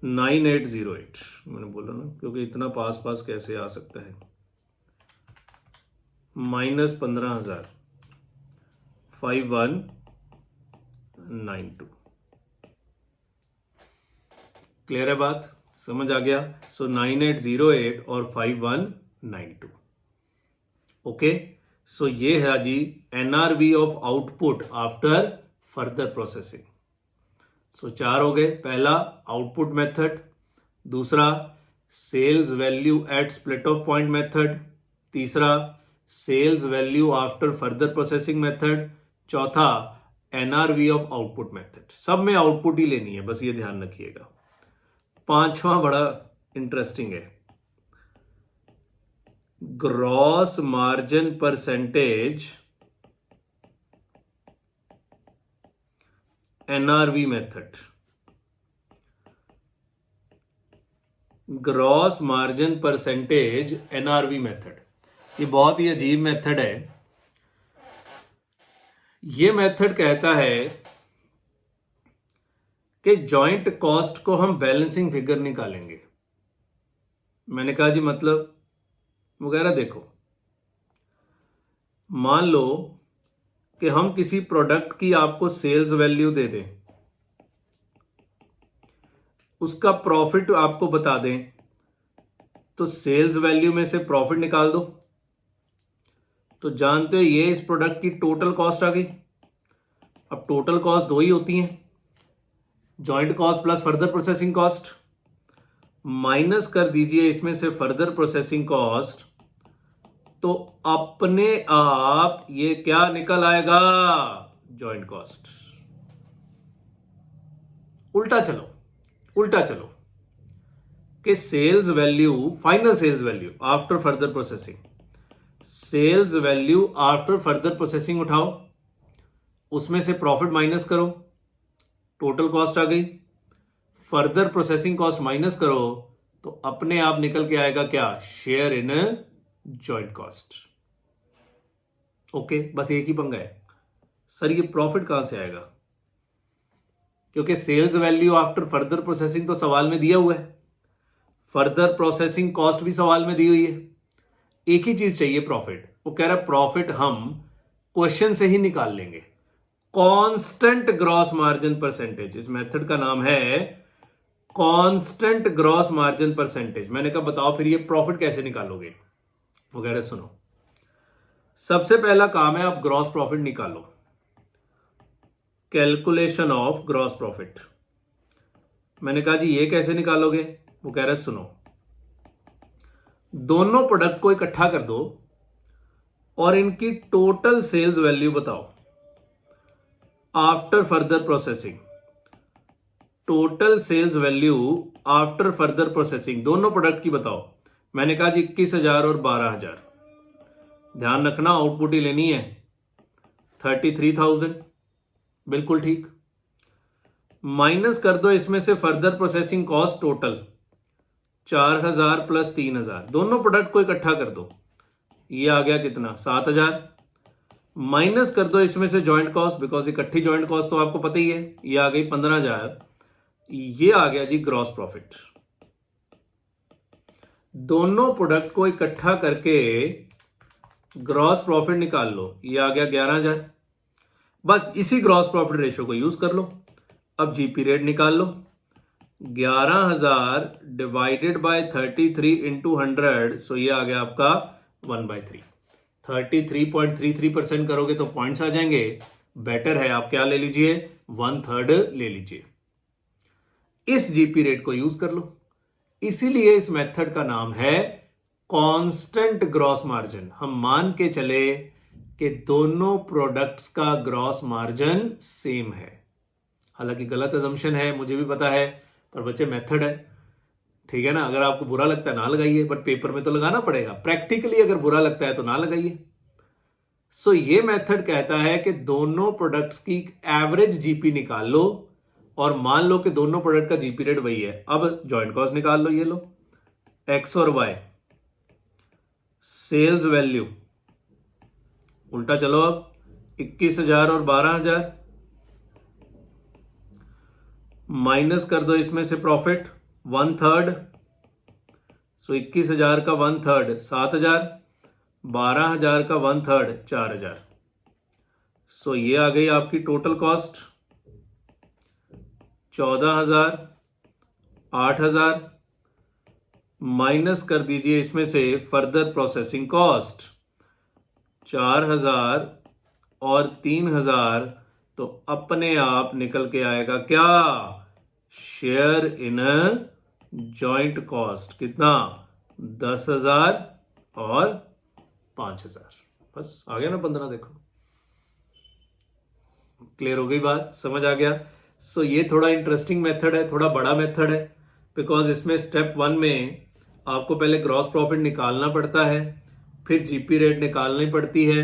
$9808 मैंने बोला ना, क्योंकि इतना पास पास कैसे आ सकता है। माइनस 15,000 5192। क्लियर है बात? समझ आ गया? सो 9808 और 5192। ओके, सो ये है जी NRV of output after further processing. So 4 हो गए। पहला आउटपुट मेथड, दूसरा sales value at split of point method, तीसरा sales value after further processing method, चौथा एनआरवी ऑफ आउटपुट मेथड। सब में आउटपुट ही लेनी है, बस ये ध्यान रखिएगा। पांचवा बड़ा इंटरेस्टिंग है, gross margin percentage NRV method. Gross margin percentage NRV method, ये बहुत ही अजीब मेथड है। ये मेथड कहता है कि जॉइंट कॉस्ट को हम बैलेंसिंग फिगर निकालेंगे। मैंने कहा जी मतलब वगैरह। देखो, मान लो कि हम किसी प्रोडक्ट की आपको सेल्स वैल्यू दे दें, उसका प्रॉफिट आपको बता दें, तो सेल्स वैल्यू में से प्रॉफिट निकाल दो। तो जानते हो ये इस प्रोडक्ट की टोटल कॉस्ट आ गई। अब टोटल कॉस्ट दो ही होती हैं, joint cost plus further processing cost. Minus कर दीजिए इसमें से फर्दर प्रोसेसिंग कॉस्ट, तो अपने आप ये क्या निकल आएगा? Joint cost. उल्टा चलो कि sales value, final sales value after further processing, sales value after further processing उठाओ, उसमें से प्रॉफिट माइनस करो, टोटल कॉस्ट आ गई। फर्दर प्रोसेसिंग कॉस्ट माइनस करो, तो अपने आप निकल के आएगा क्या? Share in joint cost. Okay, बस एक ही पंगा है, सर ये प्रॉफिट कहां से आएगा? क्योंकि sales value after further processing तो सवाल में दिया हुआ है, फर्दर प्रोसेसिंग कॉस्ट भी सवाल में दी हुई है। एक ही चीज चाहिए, प्रॉफिट। वो कह रहा है प्रॉफिट हम क्वेश्चन से ही निकाल लेंगे। कांस्टेंट ग्रॉस मार्जिन परसेंटेज, इस मेथड का नाम है कांस्टेंट ग्रॉस मार्जिन परसेंटेज। मैंने कहा बताओ फिर ये प्रॉफिट कैसे निकालोगे वगैरह। सुनो, सबसे पहला काम है आप ग्रॉस प्रॉफिट निकालो। Calculation of gross profit. मैंने कहा जी ये कैसे निकालोगे? वो कह रहे सुनो, दोनों प्रोडक्ट को इकट्ठा कर दो और इनकी टोटल सेल्स वैल्यू बताओ after further processing. Total sales value after further processing दोनों प्रोडक्ट की बताओ। मैंने कहा जी 21,000 और 12,000। ध्यान रखना आउटपुट ही लेनी है। 33,000, बिल्कुल ठीक। माइनस कर दो इसमें से further processing cost total 4,000 plus 3,000, दोनों प्रोडक्ट को इकट्ठा कर दो, ये आ गया कितना? 7,000। माइनस कर दो इसमें से जॉइंट कॉस्ट, बिकॉज इकट्ठी जॉइंट कॉस्ट तो आपको पता ही है, ये आ गई 15,000। ये आ गया जी ग्रॉस प्रॉफिट। दोनों प्रोडक्ट को इकट्ठा करके ग्रॉस प्रॉफिट निकाल लो, ये आ गया 11,000। बस इसी ग्रॉस प्रॉफिट रेशियो को यूज कर लो। अब जीपी रेट निकाल लो। 11,000 डिवाइडेड बाय 33 इंटू 100, सो ये आ गया आपका 1/3। 33.33% करोगे तो पॉइंट्स आ जाएंगे। बेटर है आप क्या ले लीजिए? 1/3 ले लीजिए। इस जीपी रेट को यूज कर लो। इसीलिए इस मेथड का नाम है कांस्टेंट ग्रॉस मार्जिन। हम मान के चले कि दोनों प्रोडक्ट्स का ग्रॉस मार्जिन सेम है। हालांकि गलत अजम्पशन है, मुझे भी पता है, पर बच्चे मेथड है, ठीक है ना। अगर आपको बुरा लगता है ना लगाइए, बट पेपर में तो लगाना पड़ेगा। प्रैक्टिकली अगर बुरा लगता है तो ना लगाइए। सो ये मेथड कहता है कि दोनों प्रोडक्ट्स की एवरेज जीपी निकाल लो और मान लो कि दोनों प्रोडक्ट का जीपी रेट वही है। अब जॉइंट कॉस्ट निकाल लो, ये लो एक्स और वाई, सेल्स वैल्यू उल्टा चलो, अब 21,000 और 12,000 माइनस कर दो इसमें से प्रॉफिट 1/3। सो 21,000 का 1/3 7,000, 12,000 का 1/3 4,000। सो ये आ गई आपकी टोटल कॉस्ट 14,000, 8,000 माइनस कर दीजिए इसमें से फर्दर प्रोसेसिंग कॉस्ट 4,000 और 3,000, तो अपने आप निकल के आएगा क्या, शेयर इन जॉइंट कॉस्ट कितना 10,000 और 5,000। बस आ गया ना 15। देखो क्लियर हो गई बात, समझ आ गया। सो ये थोड़ा इंटरेस्टिंग मेथड है, थोड़ा बड़ा मेथड है, बिकॉज इसमें स्टेप 1 में आपको पहले ग्रॉस प्रॉफिट निकालना पड़ता है, फिर जीपी रेट निकालनी पड़ती है,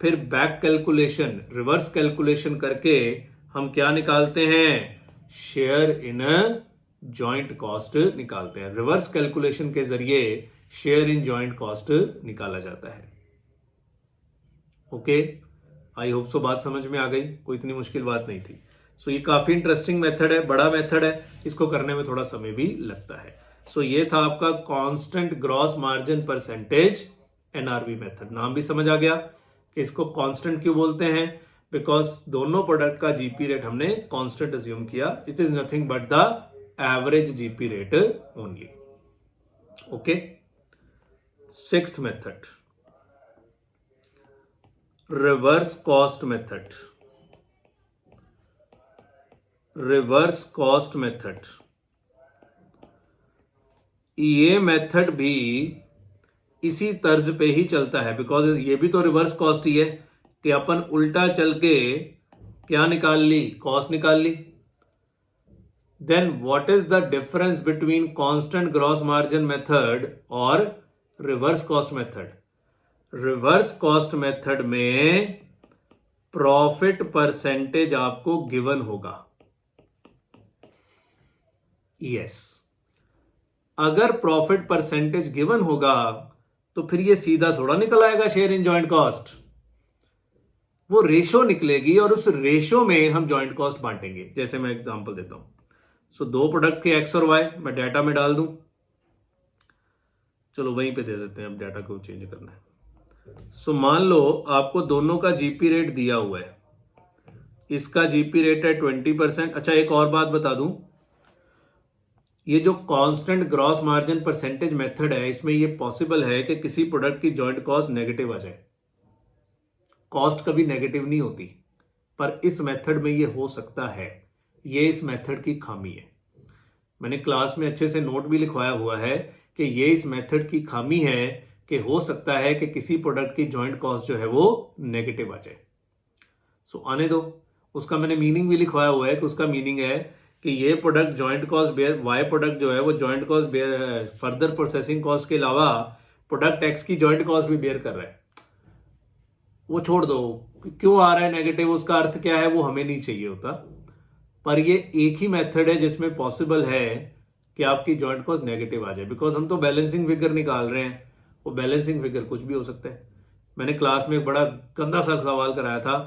फिर बैक कैलकुलेशन रिवर्स कैलकुलेशन करके हम क्या निकालते हैं, शेयर इन जॉइंट कॉस्ट निकालते हैं। रिवर्स कैलकुलेशन के जरिए शेयर इन जॉइंट कॉस्ट निकाला जाता है। ओके, आई होप सो बात समझ में आ गई, कोई इतनी मुश्किल बात नहीं थी। सो ये काफी इंटरेस्टिंग मेथड है, बड़ा मेथड है, इसको करने में थोड़ा समय भी लगता है। सो ये था आपका constant gross margin percentage NRB method. नाम भी समझ आ गया कि इसको कांस्टेंट क्यों बोलते हैं, बिकॉज दोनों प्रोडक्ट का जीपी रेट हमने कांस्टेंट अज्यूम किया। It is nothing but the average GP rate only. Okay, sixth method, reverse cost method. Reverse cost method, ये मेथड भी इसी तर्ज पे ही चलता है, बिकॉज ये भी तो रिवर्स कॉस्ट ही है कि अपन उल्टा चल के क्या निकाल ली, कॉस्ट निकाल ली। Then what is the difference between constant gross margin method और reverse cost method. Reverse cost method में प्रॉफिट परसेंटेज आपको गिवन होगा। यस, अगर प्रॉफिट परसेंटेज गिवन होगा तो फिर ये सीधा थोड़ा निकल आएगा शेयर इन जॉइंट कॉस्ट, वो रेशो निकलेगी और उस रेशो में हम जॉइंट कॉस्ट बांटेंगे। जैसे मैं एग्जांपल देता हूं, सो दो प्रोडक्ट के एक्स और वाई मैं डाटा में डाल दूं, चलो वहीं पे दे देते हैं, अब डाटा को चेंज करना है। सो मान लो आपको दोनों का जीपी रेट दिया हुआ है, इसका जीपी रेट है 20%। अच्छा, एक और बात बता दूं, ये जो constant gross margin percentage method है, इसमें ये पॉसिबल है कि किसी प्रोडक्ट की जॉइंट कॉस्ट नेगेटिव आ जाए। कॉस्ट कभी नेगेटिव नहीं होती, पर इस मेथड में ये हो सकता है। ये इस मेथड की खामी है। मैंने क्लास में अच्छे से नोट भी लिखवाया हुआ है कि ये इस मेथड की खामी है कि हो सकता है कि किसी प्रोडक्ट की जॉइंट कॉस्ट जो है वो नेगेटिव आ जाए। सो आने दो, उसका मैंने मीनिंग भी लिखवाया हुआ है कि उसका मीनिंग है कि ये product joint cost bear, Y product जो है वो joint cost bear, further processing cost के अलावा प्रोडक्ट एक्स की जॉइंट कॉस्ट भी बेयर कर रहा है। वो छोड़ दो, क्यों आ रहा है नेगेटिव, उसका अर्थ क्या है वो हमें नहीं चाहिए होता, पर ये एक ही मेथड है जिसमें पॉसिबल है कि आपकी जॉइंट कॉस्ट नेगेटिव आ जाए, बिकॉज हम तो बैलेंसिंग फिगर निकाल रहे हैं। वो बैलेंसिंग फिगर कुछ भी हो सकता है। मैंने क्लास में एक बड़ा गंदा सा सवाल कराया था,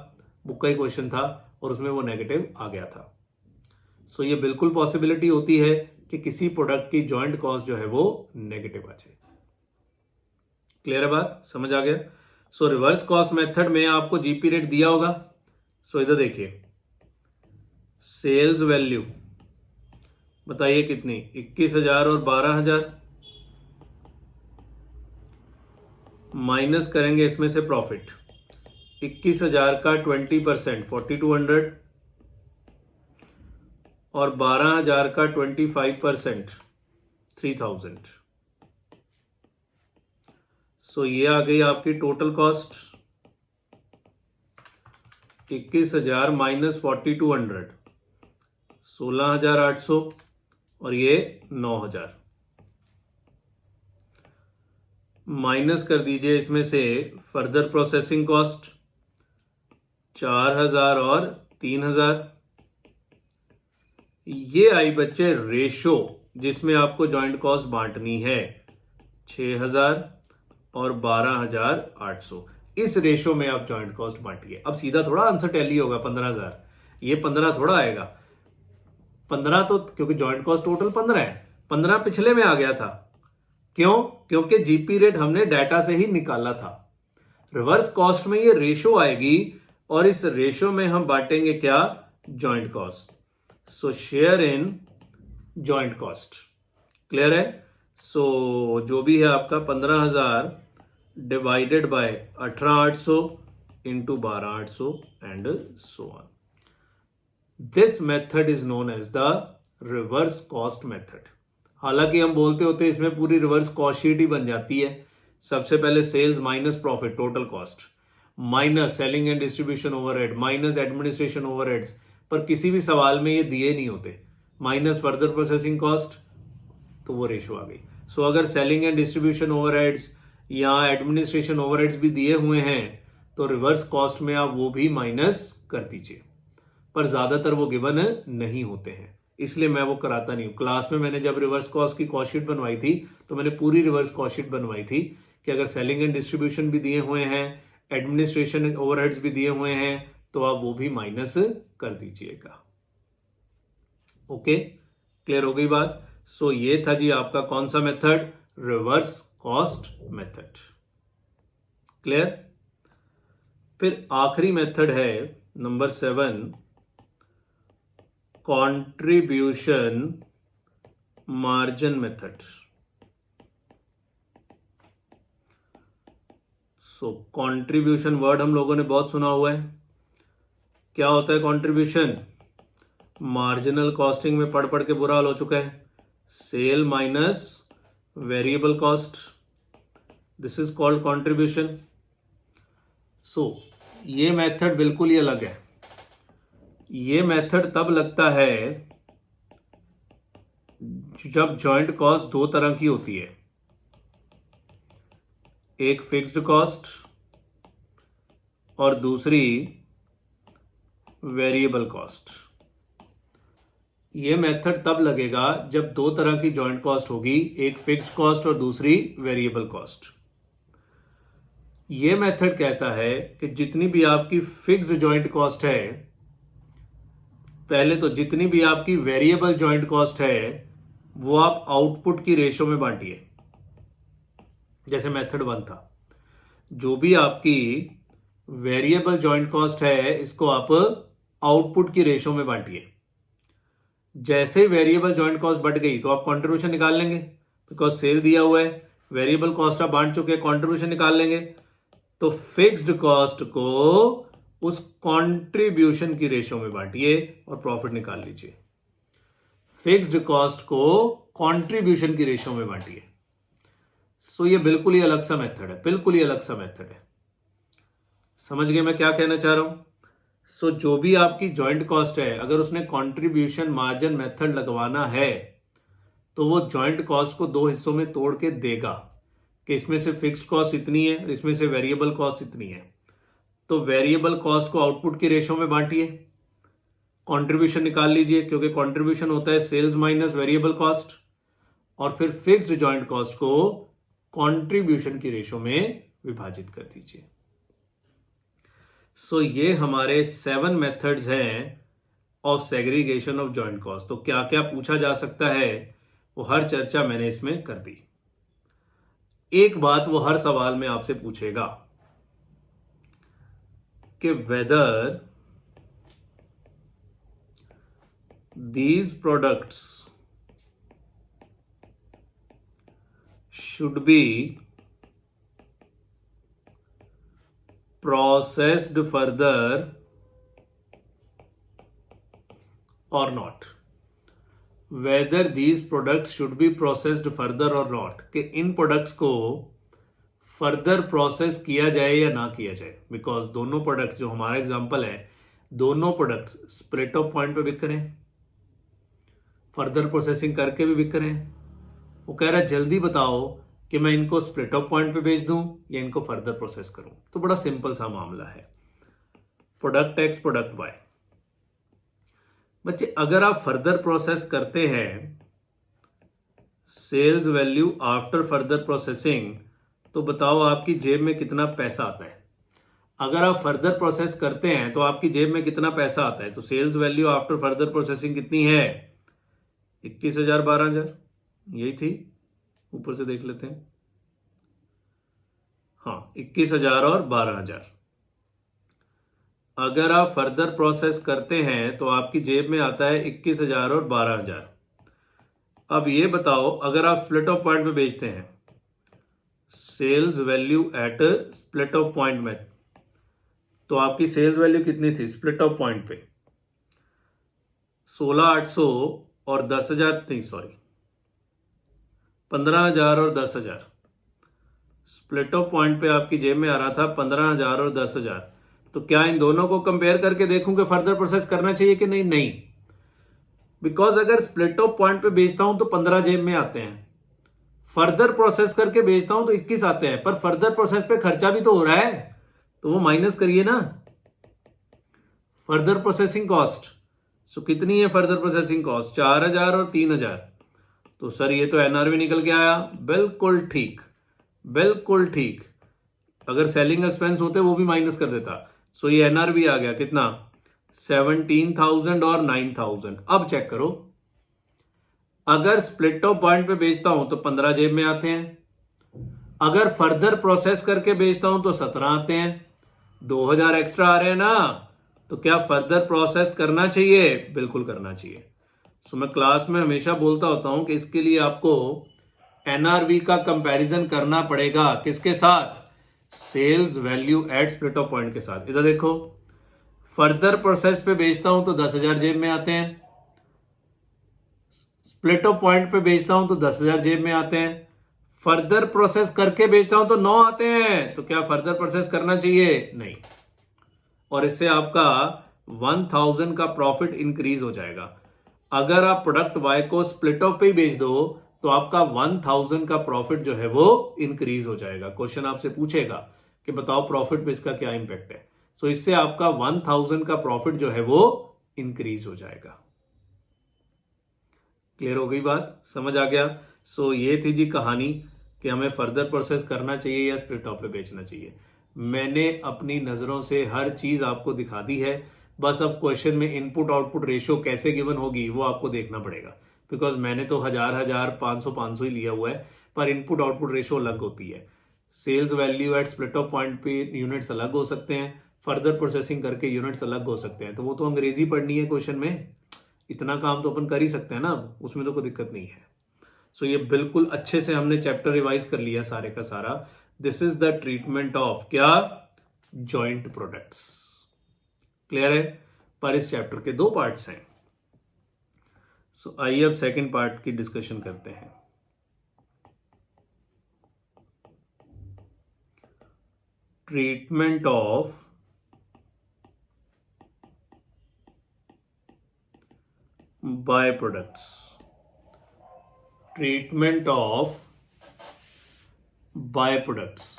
बुक का ही क्वेश्चन था, और उसमें वो नेगेटिव आ गया था। सो ये बिल्कुल पॉसिबिलिटी होती है कि किसी प्रोडक्ट की जॉइंट कॉस्ट जो है वो नेगेटिव आ जाए। क्लियर है बात, समझ आ गया। सो रिवर्स कॉस्ट मेथड में आपको जीपी रेट दिया होगा। सो इधर देखिए, सेल्स वैल्यू बताइए कितनी, 21,000 और 12,000, माइनस करेंगे इसमें से प्रॉफिट, 21,000 का 20% 4,200 और 12,000 का 25% 3000। सो ये आ गई आपकी टोटल कॉस्ट 21,000 माइनस 4200, 16,800 और ये 9,000। माइनस कर दीजिए इसमें से फर्दर प्रोसेसिंग कॉस्ट 4,000 और 3,000। ये आई बच्चे रेशो जिसमें आपको जॉइंट कॉस्ट बांटनी है 6,000 और 12,800। इस रेशो में आप जॉइंट कॉस्ट बांटिए। अब सीधा थोड़ा आंसर टैली होगा 15,000, ये 15 थोड़ा आएगा 15 तो, क्योंकि जॉइंट कॉस्ट टोटल 15 है, 15 पिछले में आ गया था। क्यों? क्योंकि जीपी रेट हमने डाटा से ही निकाला था। रिवर्स कॉस्ट में ये रेशो आएगी और इस रेशो में हम बांटेंगे क्या? Joint cost. So share in joint cost. Clear है? सो जो भी है आपका 15,000 divided by 18,800 into 12,800 and so on. This method is known as the reverse cost method. हालांकि हम बोलते होते इसमें पूरी रिवर्स कॉस्ट शीट ही बन जाती है। सबसे पहले sales minus profit total cost minus selling and distribution overhead minus administration overheads, पर किसी भी सवाल में ये दिए नहीं होते, माइनस फर्दर प्रोसेसिंग कॉस्ट, तो वो रेशो आ गई। सो अगर सेलिंग एंड डिस्ट्रीब्यूशन ओवरहेड्स या एडमिनिस्ट्रेशन ओवरहेड्स भी दिए हुए हैं तो रिवर्स कॉस्ट में आप वो भी माइनस कर दीजिए, पर ज्यादातर वो गिवन नहीं होते हैं, इसलिए मैं वो कराता नहीं हूं। क्लास में मैंने जब रिवर्स कॉस्ट की कॉस्ट शीट बनवाई थी तो मैंने पूरी रिवर्स कॉस्ट शीट बनवाई थी कि अगर सेलिंग एंड डिस्ट्रीब्यूशन भी दिए हुए हैं, एडमिनिस्ट्रेशन ओवरहेड्स भी दिए हुए हैं, तो आप वो भी माइनस कर दीजिएगा। ओके, क्लियर हो गई बात? सो ये था जी आपका कौन सा method? Reverse cost method. Clear? फिर आखिरी मेथड है नंबर 7, कंट्रीब्यूशन मार्जिन मेथड। सो कंट्रीब्यूशन वर्ड हम लोगों ने बहुत सुना हुआ है। क्या होता है कंट्रीब्यूशन? मार्जिनल कॉस्टिंग में पढ़ पढ़ के बुरा हाल हो चुका है। Sale minus variable cost, this is called contribution. So ये मेथड बिल्कुल ही अलग है। ये मेथड तब लगता है जब जॉइंट कॉस्ट दो तरह की होती है, एक फिक्स्ड कॉस्ट और दूसरी वेरिएबल कॉस्ट। ये मेथड तब लगेगा जब दो तरह की जॉइंट कॉस्ट होगी, एक फिक्स्ड कॉस्ट और दूसरी वेरिएबल कॉस्ट। ये मेथड कहता है कि जितनी भी आपकी फिक्स्ड जॉइंट कॉस्ट है, पहले तो जितनी भी आपकी वेरिएबल जॉइंट कॉस्ट है वो आप आउटपुट की रेशो में बांटिए। जैसे मेथड 1 था, जो भी आपकी वेरिएबल जॉइंट कॉस्ट है इसको आप आउटपुट की रेशो में बांटिए। जैसे वेरिएबल जॉइंट कॉस्ट बढ़ गई तो आप कंट्रीब्यूशन निकाल लेंगे, बिकॉज सेल दिया हुआ है, वेरिएबल कॉस्ट आप बांट चुके हैं, कंट्रीब्यूशन निकाल लेंगे। तो फिक्स्ड कॉस्ट को उस कंट्रीब्यूशन की रेशो में बांटिए और प्रॉफिट निकाल लीजिए। फिक्स्ड कॉस्ट को कंट्रीब्यूशन की रेशो में बांटिए। सो ये बिल्कुल ही अलग सा मेथड है, बिल्कुल ही अलग सा मेथड है। समझ गए मैं क्या कहना चाह रहा हूं? सो जो भी आपकी जॉइंट कॉस्ट है, अगर उसने कंट्रीब्यूशन मार्जिन मेथड लगवाना है तो वो जॉइंट कॉस्ट को दो हिस्सों में तोड़ के देगा कि इसमें से फिक्स्ड कॉस्ट इतनी है, इसमें से वेरिएबल कॉस्ट इतनी है। तो वेरिएबल कॉस्ट को आउटपुट की रेशो में बांटिए, कंट्रीब्यूशन निकाल लीजिए, क्योंकि कंट्रीब्यूशन होता है सेल्स माइनस वेरिएबल कॉस्ट, और फिर फिक्स्ड जॉइंट कॉस्ट को कंट्रीब्यूशन की रेशो में विभाजित कर दीजिए। सो ये हमारे 7 मेथड्स हैं of segregation of joint cost. तो क्या क्या पूछा जा सकता है वो हर चर्चा मैंने इसमें कर दी। एक बात वो हर सवाल में आपसे पूछेगा कि whether these products should be processed further or not। Whether these products should be processed further or not, कि इन प्रोडक्ट्स को फर्दर प्रोसेस किया जाए या ना किया जाए। बिकॉज दोनों प्रोडक्ट्स, जो हमारा एग्जांपल है, दोनों प्रोडक्ट्स स्प्लिट ऑफ पॉइंट पे बिक रहे हैं, फर्दर प्रोसेसिंग करके भी बिक रहे हैं। वो कह रहा है जल्दी बताओ कि मैं इनको स्प्लिट ऑफ पॉइंट पे बेच दूं या इनको फर्दर प्रोसेस करूं। तो बड़ा सिंपल सा मामला है, प्रोडक्ट एक्स प्रोडक्ट वाई। बच्चे अगर आप फर्दर प्रोसेस करते हैं sales value after further processing, तो बताओ आपकी जेब में कितना पैसा आता है। अगर आप फर्दर प्रोसेस करते हैं तो आपकी जेब में कितना पैसा आता है। तो sales value after further processing कितनी है, 21,000 12,000, यही थी, ऊपर से देख लेते हैं। हाँ, 21,000 और 12,000। अगर आप फर्दर प्रोसेस करते हैं तो आपकी जेब में आता है 21,000 और 12,000। अब ये बताओ अगर आप स्प्लिट ऑफ पॉइंट पे बेचते हैं, sales value at split of point में, तो आपकी सेल्स वैल्यू कितनी थी स्प्लिट ऑफ पॉइंट पे, 16,800 और 10,000, नहीं सॉरी 15,000 और 10,000। स्प्लिट ऑफ पॉइंट पे आपकी जेब में आ रहा था 15,000 और 10,000। तो क्या इन दोनों को कंपेयर करके देखूं कि फर्दर प्रोसेस करना चाहिए कि नहीं? नहीं, बिकॉज अगर स्प्लिट ऑफ पॉइंट पे बेचता हूं तो 15 जेब में आते हैं, फर्दर प्रोसेस करके बेचता हूं तो 21 आते हैं, पर फर्दर प्रोसेस पे खर्चा भी तो हो रहा है, तो वो माइनस करिए ना, फर्दर प्रोसेसिंग कॉस्ट। सो कितनी है फर्दर प्रोसेसिंग कॉस्ट, 4,000 और 3,000। तो सर ये तो एनआरवी निकल के आया, बिल्कुल ठीक, बिल्कुल ठीक। अगर सेलिंग एक्सपेंस होते वो भी माइनस कर देता। सो ये एनआरवी आ गया कितना, 17,000 और 9,000। अब चेक करो, अगर स्प्लिट ऑफ पॉइंट पे बेचता हूं तो 15 जेब में आते हैं, अगर फर्दर प्रोसेस करके बेचता हूं तो 17 आते हैं, 2,000 एक्स्ट्रा आ रहे हैं ना। तो क्या फर्दर प्रोसेस करना चाहिए? बिल्कुल करना चाहिए। सो मैं क्लास में हमेशा बोलता होता हूं कि इसके लिए आपको एनआरवी का कंपैरिजन करना पड़ेगा, किसके साथ, sales value at split of point के साथ। इधर देखो, फर्दर प्रोसेस पे बेचता हूं तो 10,000 जेब में आते हैं, स्प्लिट ऑफ पॉइंट पे बेचता हूं तो 10,000 जेब में आते हैं, फर्दर प्रोसेस करके बेचता हूं तो 9 आते हैं। तो क्या फर्दर प्रोसेस करना चाहिए? नहीं। और इससे आपका 1,000 का प्रॉफिट इंक्रीज हो जाएगा। अगर आप प्रोडक्ट वाई को स्प्लिट ऑफ पे ही बेच दो तो आपका 1,000 का प्रॉफिट जो है वो इंक्रीज हो जाएगा। क्वेश्चन आपसे पूछेगा कि बताओ प्रॉफिट पे इसका क्या इंपैक्ट है। सो इससे आपका 1,000 का प्रॉफिट जो है वो इंक्रीज हो जाएगा। क्लियर हो गई बात, समझ आ गया। सो ये थी जी कहानी कि हमें फर्दर प्रोसेस करना चाहिए या स्प्लिट ऑफ पे बेचना चाहिए। मैंने अपनी नजरों से हर चीज आपको दिखा दी है, बस अब क्वेश्चन में इनपुट आउटपुट रेशियो कैसे गिवन होगी वो आपको देखना पड़ेगा। बिकॉज मैंने तो 1,000 500 ही लिया हुआ है, पर इनपुट आउटपुट रेशियो अलग होती है। Sales value at split of point पे यूनिट्स अलग हो सकते हैं, फर्दर प्रोसेसिंग करके यूनिट्स अलग हो सकते हैं। तो वो तो अंग्रेजी पढ़नी है क्वेश्चन में, इतना काम तो अपन कर ही सकते हैं ना, उसमें तो कोई दिक्कत नहीं है। सो ये बिल्कुल अच्छे से हमने चैप्टर रिवाइज कर लिया सारे का सारा। This is the treatment of क्या, जॉइंट प्रोडक्ट्स। क्लियर है। पर इस चैप्टर के 2 पार्ट्स हैं। सो आइए अब सेकंड पार्ट की डिस्कशन करते हैं। Treatment of by products, treatment of by products.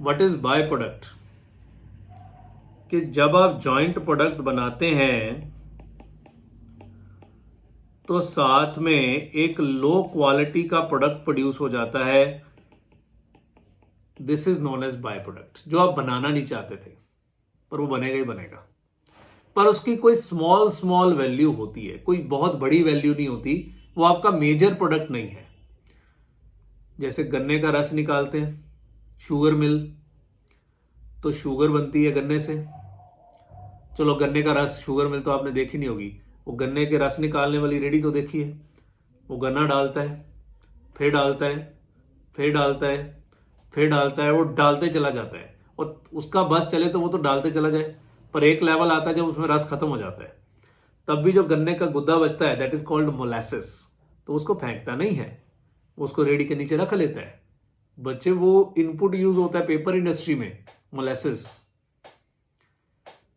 What is by product, कि जब आप जॉइंट प्रोडक्ट बनाते हैं तो साथ में एक लो क्वालिटी का प्रोडक्ट प्रोड्यूस हो जाता है। This is known as by product. जो आप बनाना नहीं चाहते थे पर वो बनेगा ही बनेगा, पर उसकी कोई स्मॉल स्मॉल वैल्यू होती है, कोई बहुत बड़ी वैल्यू नहीं होती, वो आपका मेजर प्रोडक्ट नहीं है। जैसे गन्ने का रस निकालते हैं, शुगर मिल, तो शुगर बनती है गन्ने से। चलो गन्ने का रस, शुगर मिल तो आपने देखी नहीं होगी, वो गन्ने के रस निकालने वाली रेडी तो देखी है। वो गन्ना डालता है, फिर डालता है, फिर डालता है, फिर डालता है, वो डालते चला जाता है, और उसका बस चले तो वो तो डालते चला जाए, पर एक लेवल आता है जब उसमें रस खत्म हो जाता है। तब भी जो गन्ने का गुद्दा बचता है दैट इज कॉल्ड मोलासिस। तो उसको फेंकता नहीं है, उसको रेडी के नीचे रख लेता है। बच्चे वो इनपुट यूज होता है पेपर इंडस्ट्री में, molasses.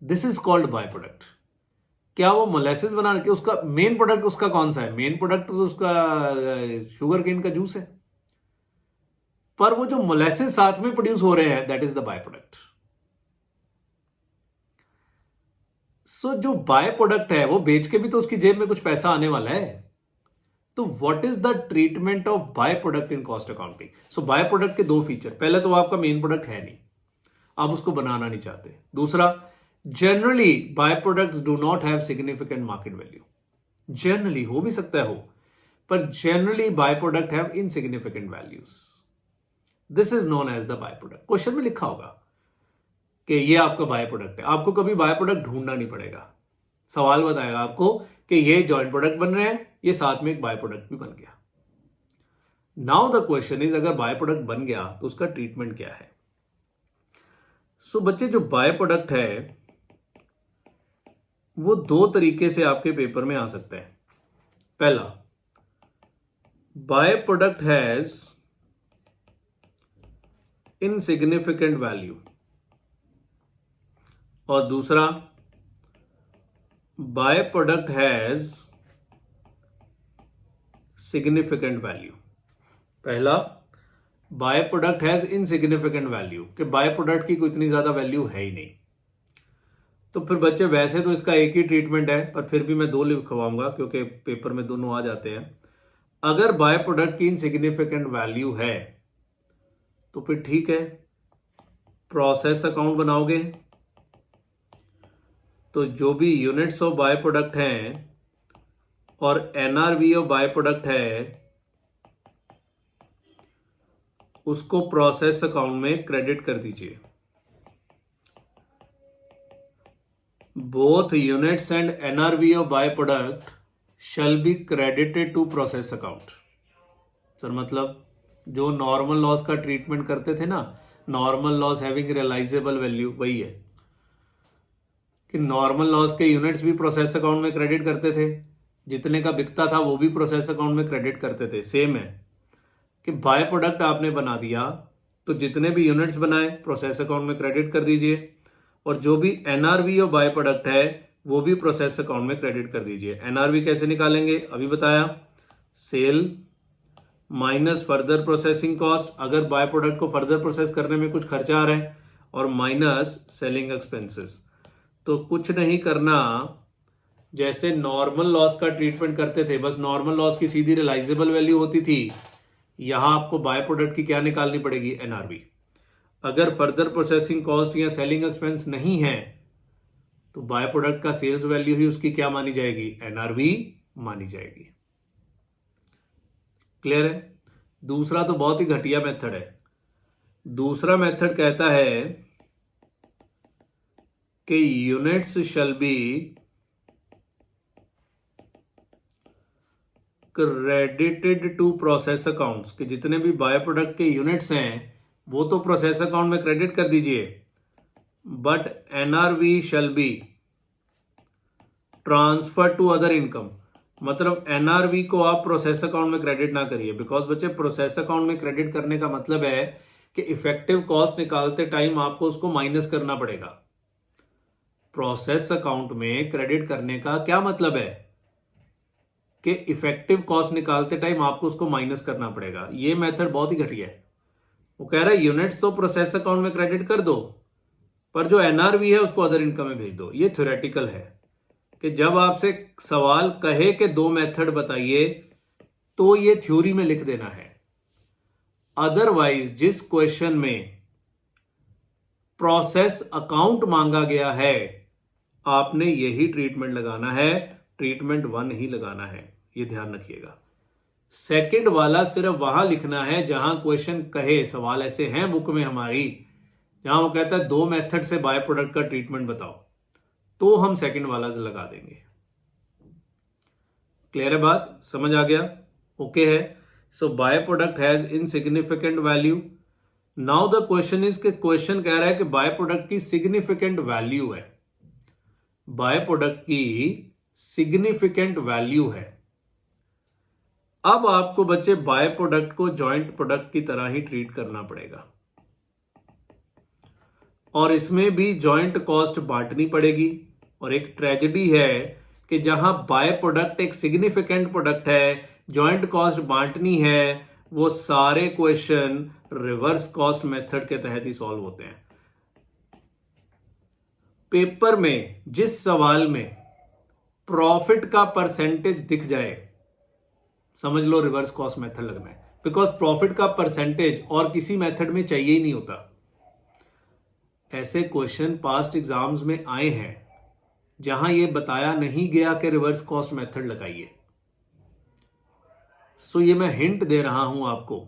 This is called by product. क्या वो मोलासिस बना के उसका मेन प्रोडक्ट उसका कौन सा है? मेन प्रोडक्ट तो उसका शुगर केन का जूस है, पर वो जो मोलासिस साथ में प्रोड्यूस हो रहे हैं that is the by product. So जो बाय प्रोडक्ट है वो बेच के भी तो उसकी जेब में कुछ पैसा आने वाला है। तो what is the treatment of by product in cost accounting? So by product के दो फीचर, पहले तो आपका मेन प्रोडक्ट है नहीं, आप उसको बनाना नहीं चाहते। दूसरा, generally by products do not have significant market value. Generally हो भी सकता है हो, पर generally by product have insignificant values. This is known as the by product. Question में लिखा होगा कि ये आपका बाय प्रोडक्ट है, आपको कभी बाय प्रोडक्ट ढूंढना नहीं पड़ेगा। सवाल बताएगा आपको कि ये जॉइंट प्रोडक्ट बन रहे हैं, ये साथ में एक बाय प्रोडक्ट भी बन गया। नाउ द क्वेश्चन इज, अगर बाय प्रोडक्ट बन गया तो उसका ट्रीटमेंट क्या है? सो बच्चे, जो बाय प्रोडक्ट है वो दो तरीके से आपके पेपर में आ सकता है। पहला, by product has insignificant value, और दूसरा, by product has significant value. पहला, by product has insignificant value, कि बाय प्रोडक्ट की कोई इतनी ज्यादा वैल्यू है ही नहीं। तो फिर बच्चे वैसे तो इसका एक ही ट्रीटमेंट है, पर फिर भी मैं दो लिखवाऊंगा क्योंकि पेपर में दोनों आ जाते हैं। अगर बाय प्रोडक्ट की इनसिग्निफिकेंट वैल्यू है तो फिर ठीक है, प्रोसेस अकाउंट बनाओगे तो जो भी यूनिट्स ऑफ बाय प्रोडक्ट हैं और एनआरवी ऑफ बाय प्रोडक्ट है उसको प्रोसेस अकाउंट में क्रेडिट कर दीजिए। Both units and NRV of by product shall be credited to process account. Sir मतलब जो नॉर्मल लॉस का ट्रीटमेंट करते थे ना, normal loss having realisable value, वही है कि नॉर्मल लॉस के यूनिट्स भी प्रोसेस अकाउंट में क्रेडिट करते थे, जितने का बिकता था वो भी प्रोसेस अकाउंट में क्रेडिट करते थे। सेम है कि बाय प्रोडक्ट आपने बना दिया तो जितने भी यूनिट्स बनाए प्रोसेस अकाउंट में क्रेडिट कर दीजिए, और जो भी एनआरवी और बाय प्रोडक्ट है वो भी प्रोसेस अकाउंट में क्रेडिट कर दीजिए। एनआरवी कैसे निकालेंगे अभी बताया, sale minus further processing cost, अगर बाय प्रोडक्ट को फर्दर प्रोसेस करने में कुछ खर्चा आ रहा है, और माइनस सेलिंग एक्सपेंसेस। तो कुछ नहीं करना, जैसे नॉर्मल लॉस का ट्रीटमेंट करते थे, बस नॉर्मल लॉस की सीधी रियलाइजेबल वैल्यू होती थी, यहां आपको बाय प्रोडक्ट की क्या निकालनी पड़ेगी? एनआरवी। अगर फर्दर प्रोसेसिंग कॉस्ट या सेलिंग एक्सपेंस नहीं है तो बाय प्रोडक्ट का सेल्स वैल्यू ही उसकी क्या मानी जाएगी? एनआरवी मानी जाएगी। क्लियर है? दूसरा तो बहुत ही घटिया मेथड है। दूसरा मेथड कहता है कि units shall be credited to process accounts, कि जितने भी बाय प्रोडक्ट के यूनिट्स हैं वो तो प्रोसेस अकाउंट में क्रेडिट कर दीजिए, but NRV shall be transfer to other income. मतलब एनआरवी को आप प्रोसेस अकाउंट में क्रेडिट ना करिए, बिकॉज बच्चे प्रोसेस अकाउंट में क्रेडिट करने का मतलब है कि इफेक्टिव कॉस्ट निकालते टाइम आपको उसको माइनस करना पड़ेगा। प्रोसेस अकाउंट में क्रेडिट करने का क्या मतलब है कि इफेक्टिव कॉस्ट निकालते टाइम आपको उसको माइनस करना पड़ेगा। ये मेथड बहुत ही घटिया है। वो कह रहा है यूनिट्स तो प्रोसेस अकाउंट में क्रेडिट कर दो, पर जो एनआरवी है उसको अदर इनकम में भेज दो। ये थ्योरेटिकल है कि जब आपसे सवाल कहे कि दो मेथड बताइए तो ये थ्योरी में लिख देना है। अदरवाइज जिस क्वेश्चन में प्रोसेस अकाउंट मांगा गया है आपने यही ट्रीटमेंट लगाना है, ट्रीटमेंट 1 ही लगाना है, ये ध्यान रखिएगा। सेकंड वाला सिर्फ वहां लिखना है जहां क्वेश्चन कहे, सवाल ऐसे हैं बुक में हमारी जहां वो कहता है दो मेथड से बाय प्रोडक्ट का ट्रीटमेंट बताओ, तो हम सेकंड वाला लगा देंगे। क्लियर है बात? समझ आ गया? ओके है। So by product has insignificant value. Now the question is, question कह रहा है कि बाय प्रोडक्ट की सिग्निफिकेंट वैल्यू है। बाय प्रोडक्ट की सिग्निफिकेंट वैल्यू है। अब आपको बच्चे बाय प्रोडक्ट को जॉइंट प्रोडक्ट की तरह ही ट्रीट करना पड़ेगा और इसमें भी जॉइंट कॉस्ट बांटनी पड़ेगी। और एक ट्रेजेडी है कि जहां बाय प्रोडक्ट एक सिग्निफिकेंट प्रोडक्ट है, जॉइंट कॉस्ट बांटनी है, वो सारे क्वेश्चन रिवर्स कॉस्ट मेथड के तहत ही सॉल्व होते हैं। पेपर में जिस सवाल में प्रॉफिट का परसेंटेज दिख जाए, समझ लो रिवर्स कॉस्ट मेथड लगना है, बिकॉज प्रॉफिट का परसेंटेज और किसी मेथड में चाहिए ही नहीं होता। ऐसे क्वेश्चन पास्ट एग्जाम्स में आए हैं जहां यह बताया नहीं गया कि रिवर्स कॉस्ट मेथड लगाइए। सो ये मैं हिंट दे रहा हूं आपको,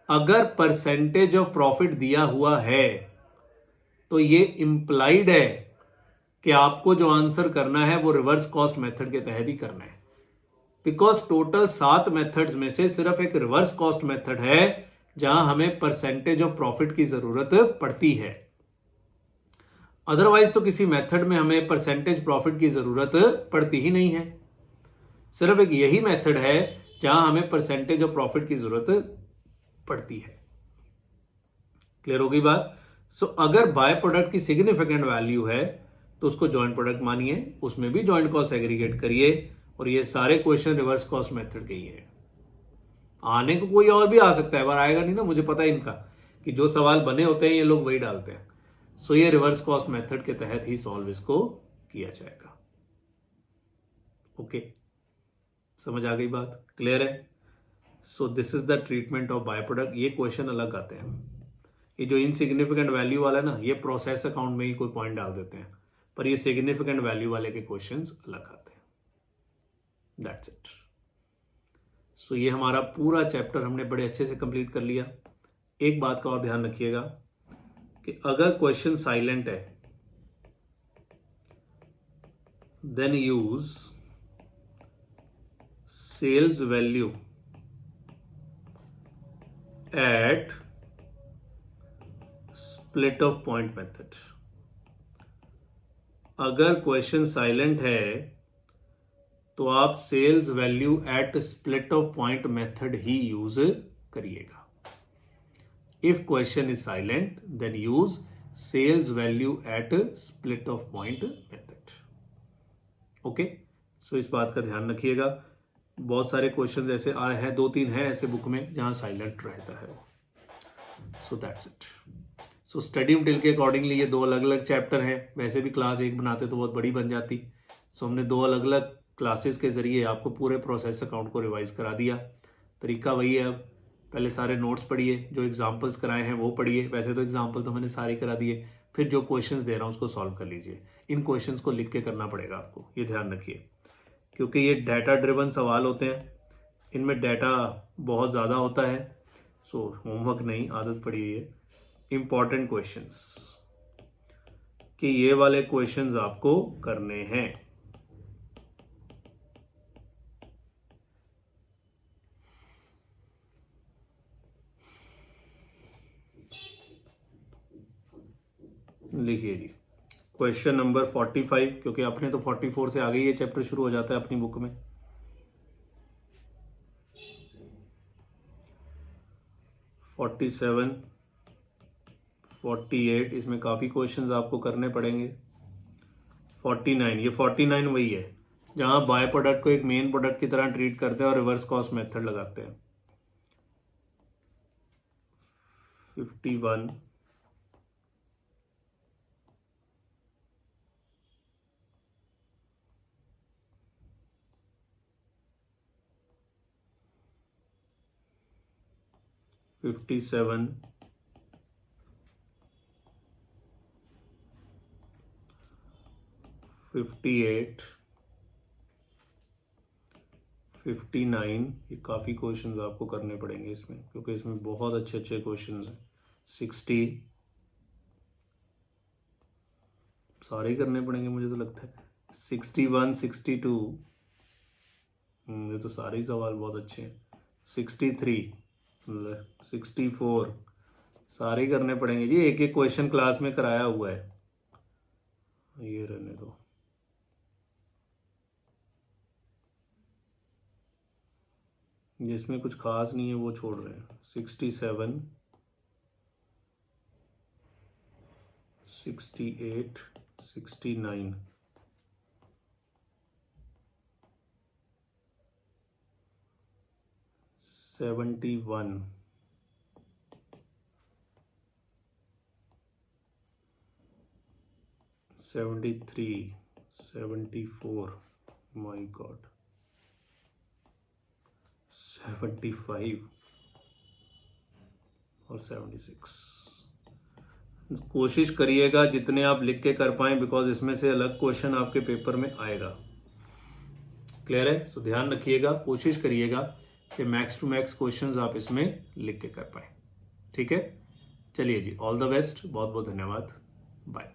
अगर परसेंटेज ऑफ प्रॉफिट दिया हुआ है तो ये इंप्लाइड है कि आपको जो आंसर करना है वो रिवर्स कॉस्ट मेथड के तहत ही करना है, बिकॉज टोटल 7 मेथड्स में से सिर्फ एक रिवर्स कॉस्ट मेथड है जहां हमें परसेंटेज ऑफ प्रॉफिट की जरूरत पड़ती है। अदरवाइज तो किसी मेथड में हमें परसेंटेज प्रॉफिट की जरूरत पड़ती ही नहीं है। सिर्फ एक यही मेथड है जहां हमें परसेंटेज ऑफ प्रॉफिट की जरूरत पड़ती है। क्लियर हो गई बात? सो अगर बाय प्रोडक्ट की सिग्निफिकेंट वैल्यू है तो उसको जॉइंट प्रोडक्ट मानिए, उसमें भी जॉइंट कॉस्ट एग्रीगेट करिए, और ये सारे क्वेश्चन रिवर्स कॉस्ट मेथड के ही है। आने को कोई और भी आ सकता है, पर आएगा नहीं ना, मुझे पता है इनका कि जो सवाल बने होते हैं ये लोग वही डालते हैं। सो ये रिवर्स कॉस्ट मेथड के तहत ही सॉल्व इसको किया जाएगा। ओके, समझ आ गई बात? क्लियर है? सो this is the treatment of by product. ये क्वेश्चन अलग आते हैं, ये जो इनसिग्निफिकेंट वैल्यू वाला है ना, ये प्रोसेस अकाउंट में ही कोई पॉइंट डाल देते हैं, पर ये सिग्निफिकेंट वैल्यू वाले के क्वेश्चंस अलग आते हैं। That's it. सो ये हमारा पूरा चैप्टर हमने बड़े अच्छे से कंप्लीट कर लिया। एक बात का और ध्यान रखिएगा कि अगर क्वेश्चन साइलेंट है then use sales value at split of point method. अगर क्वेश्चन साइलेंट है तो आप sales value at split of point method ही यूज करिएगा। If question is silent then use sales value at split of point method. Okay, so इस बात का ध्यान रखिएगा। बहुत सारे क्वेश्चंस ऐसे आए हैं, 2-3 हैं ऐसे बुक में जहां साइलेंट रहता है। So that's it. So study material के अकॉर्डिंगली ये 2 अलग अलग चैप्टर हैं। वैसे भी क्लास 1 बनाते तो बहुत बड़ी बन जाती। सो हमने 2 अलग अलग क्लासेस के जरिए आपको पूरे प्रोसेस अकाउंट को रिवाइज करा दिया। तरीका वही है, अब पहले सारे नोट्स पढ़िए, जो एग्जाम्पल्स कराए हैं वो पढ़िए। वैसे तो एग्जाम्पल तो मैंने सारे करा दिए, फिर जो क्वेश्चंस दे रहा हूँ उसको सॉल्व कर लीजिए। इन क्वेश्चंस को लिख के करना पड़ेगा आपको, ये ध्यान रखिए, क्योंकि ये डाटा ड्रिवन सवाल होते हैं, इनमें डाटा बहुत ज़्यादा होता है। सो होमवर्क नहीं, आदत पड़िए ये इंपॉर्टेंट क्वेश्चंस कि ये वाले क्वेश्चंस आपको करने हैं। लिखिए जी, क्वेश्चन नंबर 45, क्योंकि अपने तो 44 से आगे ये चैप्टर शुरू हो जाता है अपनी बुक में। 47, 48 इसमें काफ़ी क्वेश्चंस आपको करने पड़ेंगे। 49, ये 49 वही है जहां बाय प्रोडक्ट को एक मेन प्रोडक्ट की तरह ट्रीट करते हैं और रिवर्स कॉस्ट मेथड लगाते हैं। 51, 57, 58, 59, ये काफ़ी क्वेश्चंस आपको करने पड़ेंगे इसमें, क्योंकि इसमें बहुत अच्छे अच्छे क्वेश्चंस हैं। 60 सारे ही करने पड़ेंगे मुझे तो लगता है। 61, 62, ये तो सारे ही सवाल बहुत अच्छे हैं। 63, 64 सारे ही करने पड़ेंगे जी, एक एक क्वेश्चन क्लास में कराया हुआ है। ये रहने दो। जिसमें कुछ खास नहीं है वो छोड़ रहे हैं। 67, 68, 69, 71, 73, 74, my God, 75 और 76। कोशिश करिएगा जितने आप लिख के कर पाएं, बिकॉज इसमें से अलग क्वेश्चन आपके पेपर में आएगा। क्लियर है? सो ध्यान रखिएगा, कोशिश करिएगा कि मैक्स टू मैक्स क्वेश्चंस आप इसमें लिख के कर पाएं। ठीक है, चलिए जी, ऑल द बेस्ट, बहुत बहुत धन्यवाद, बाय।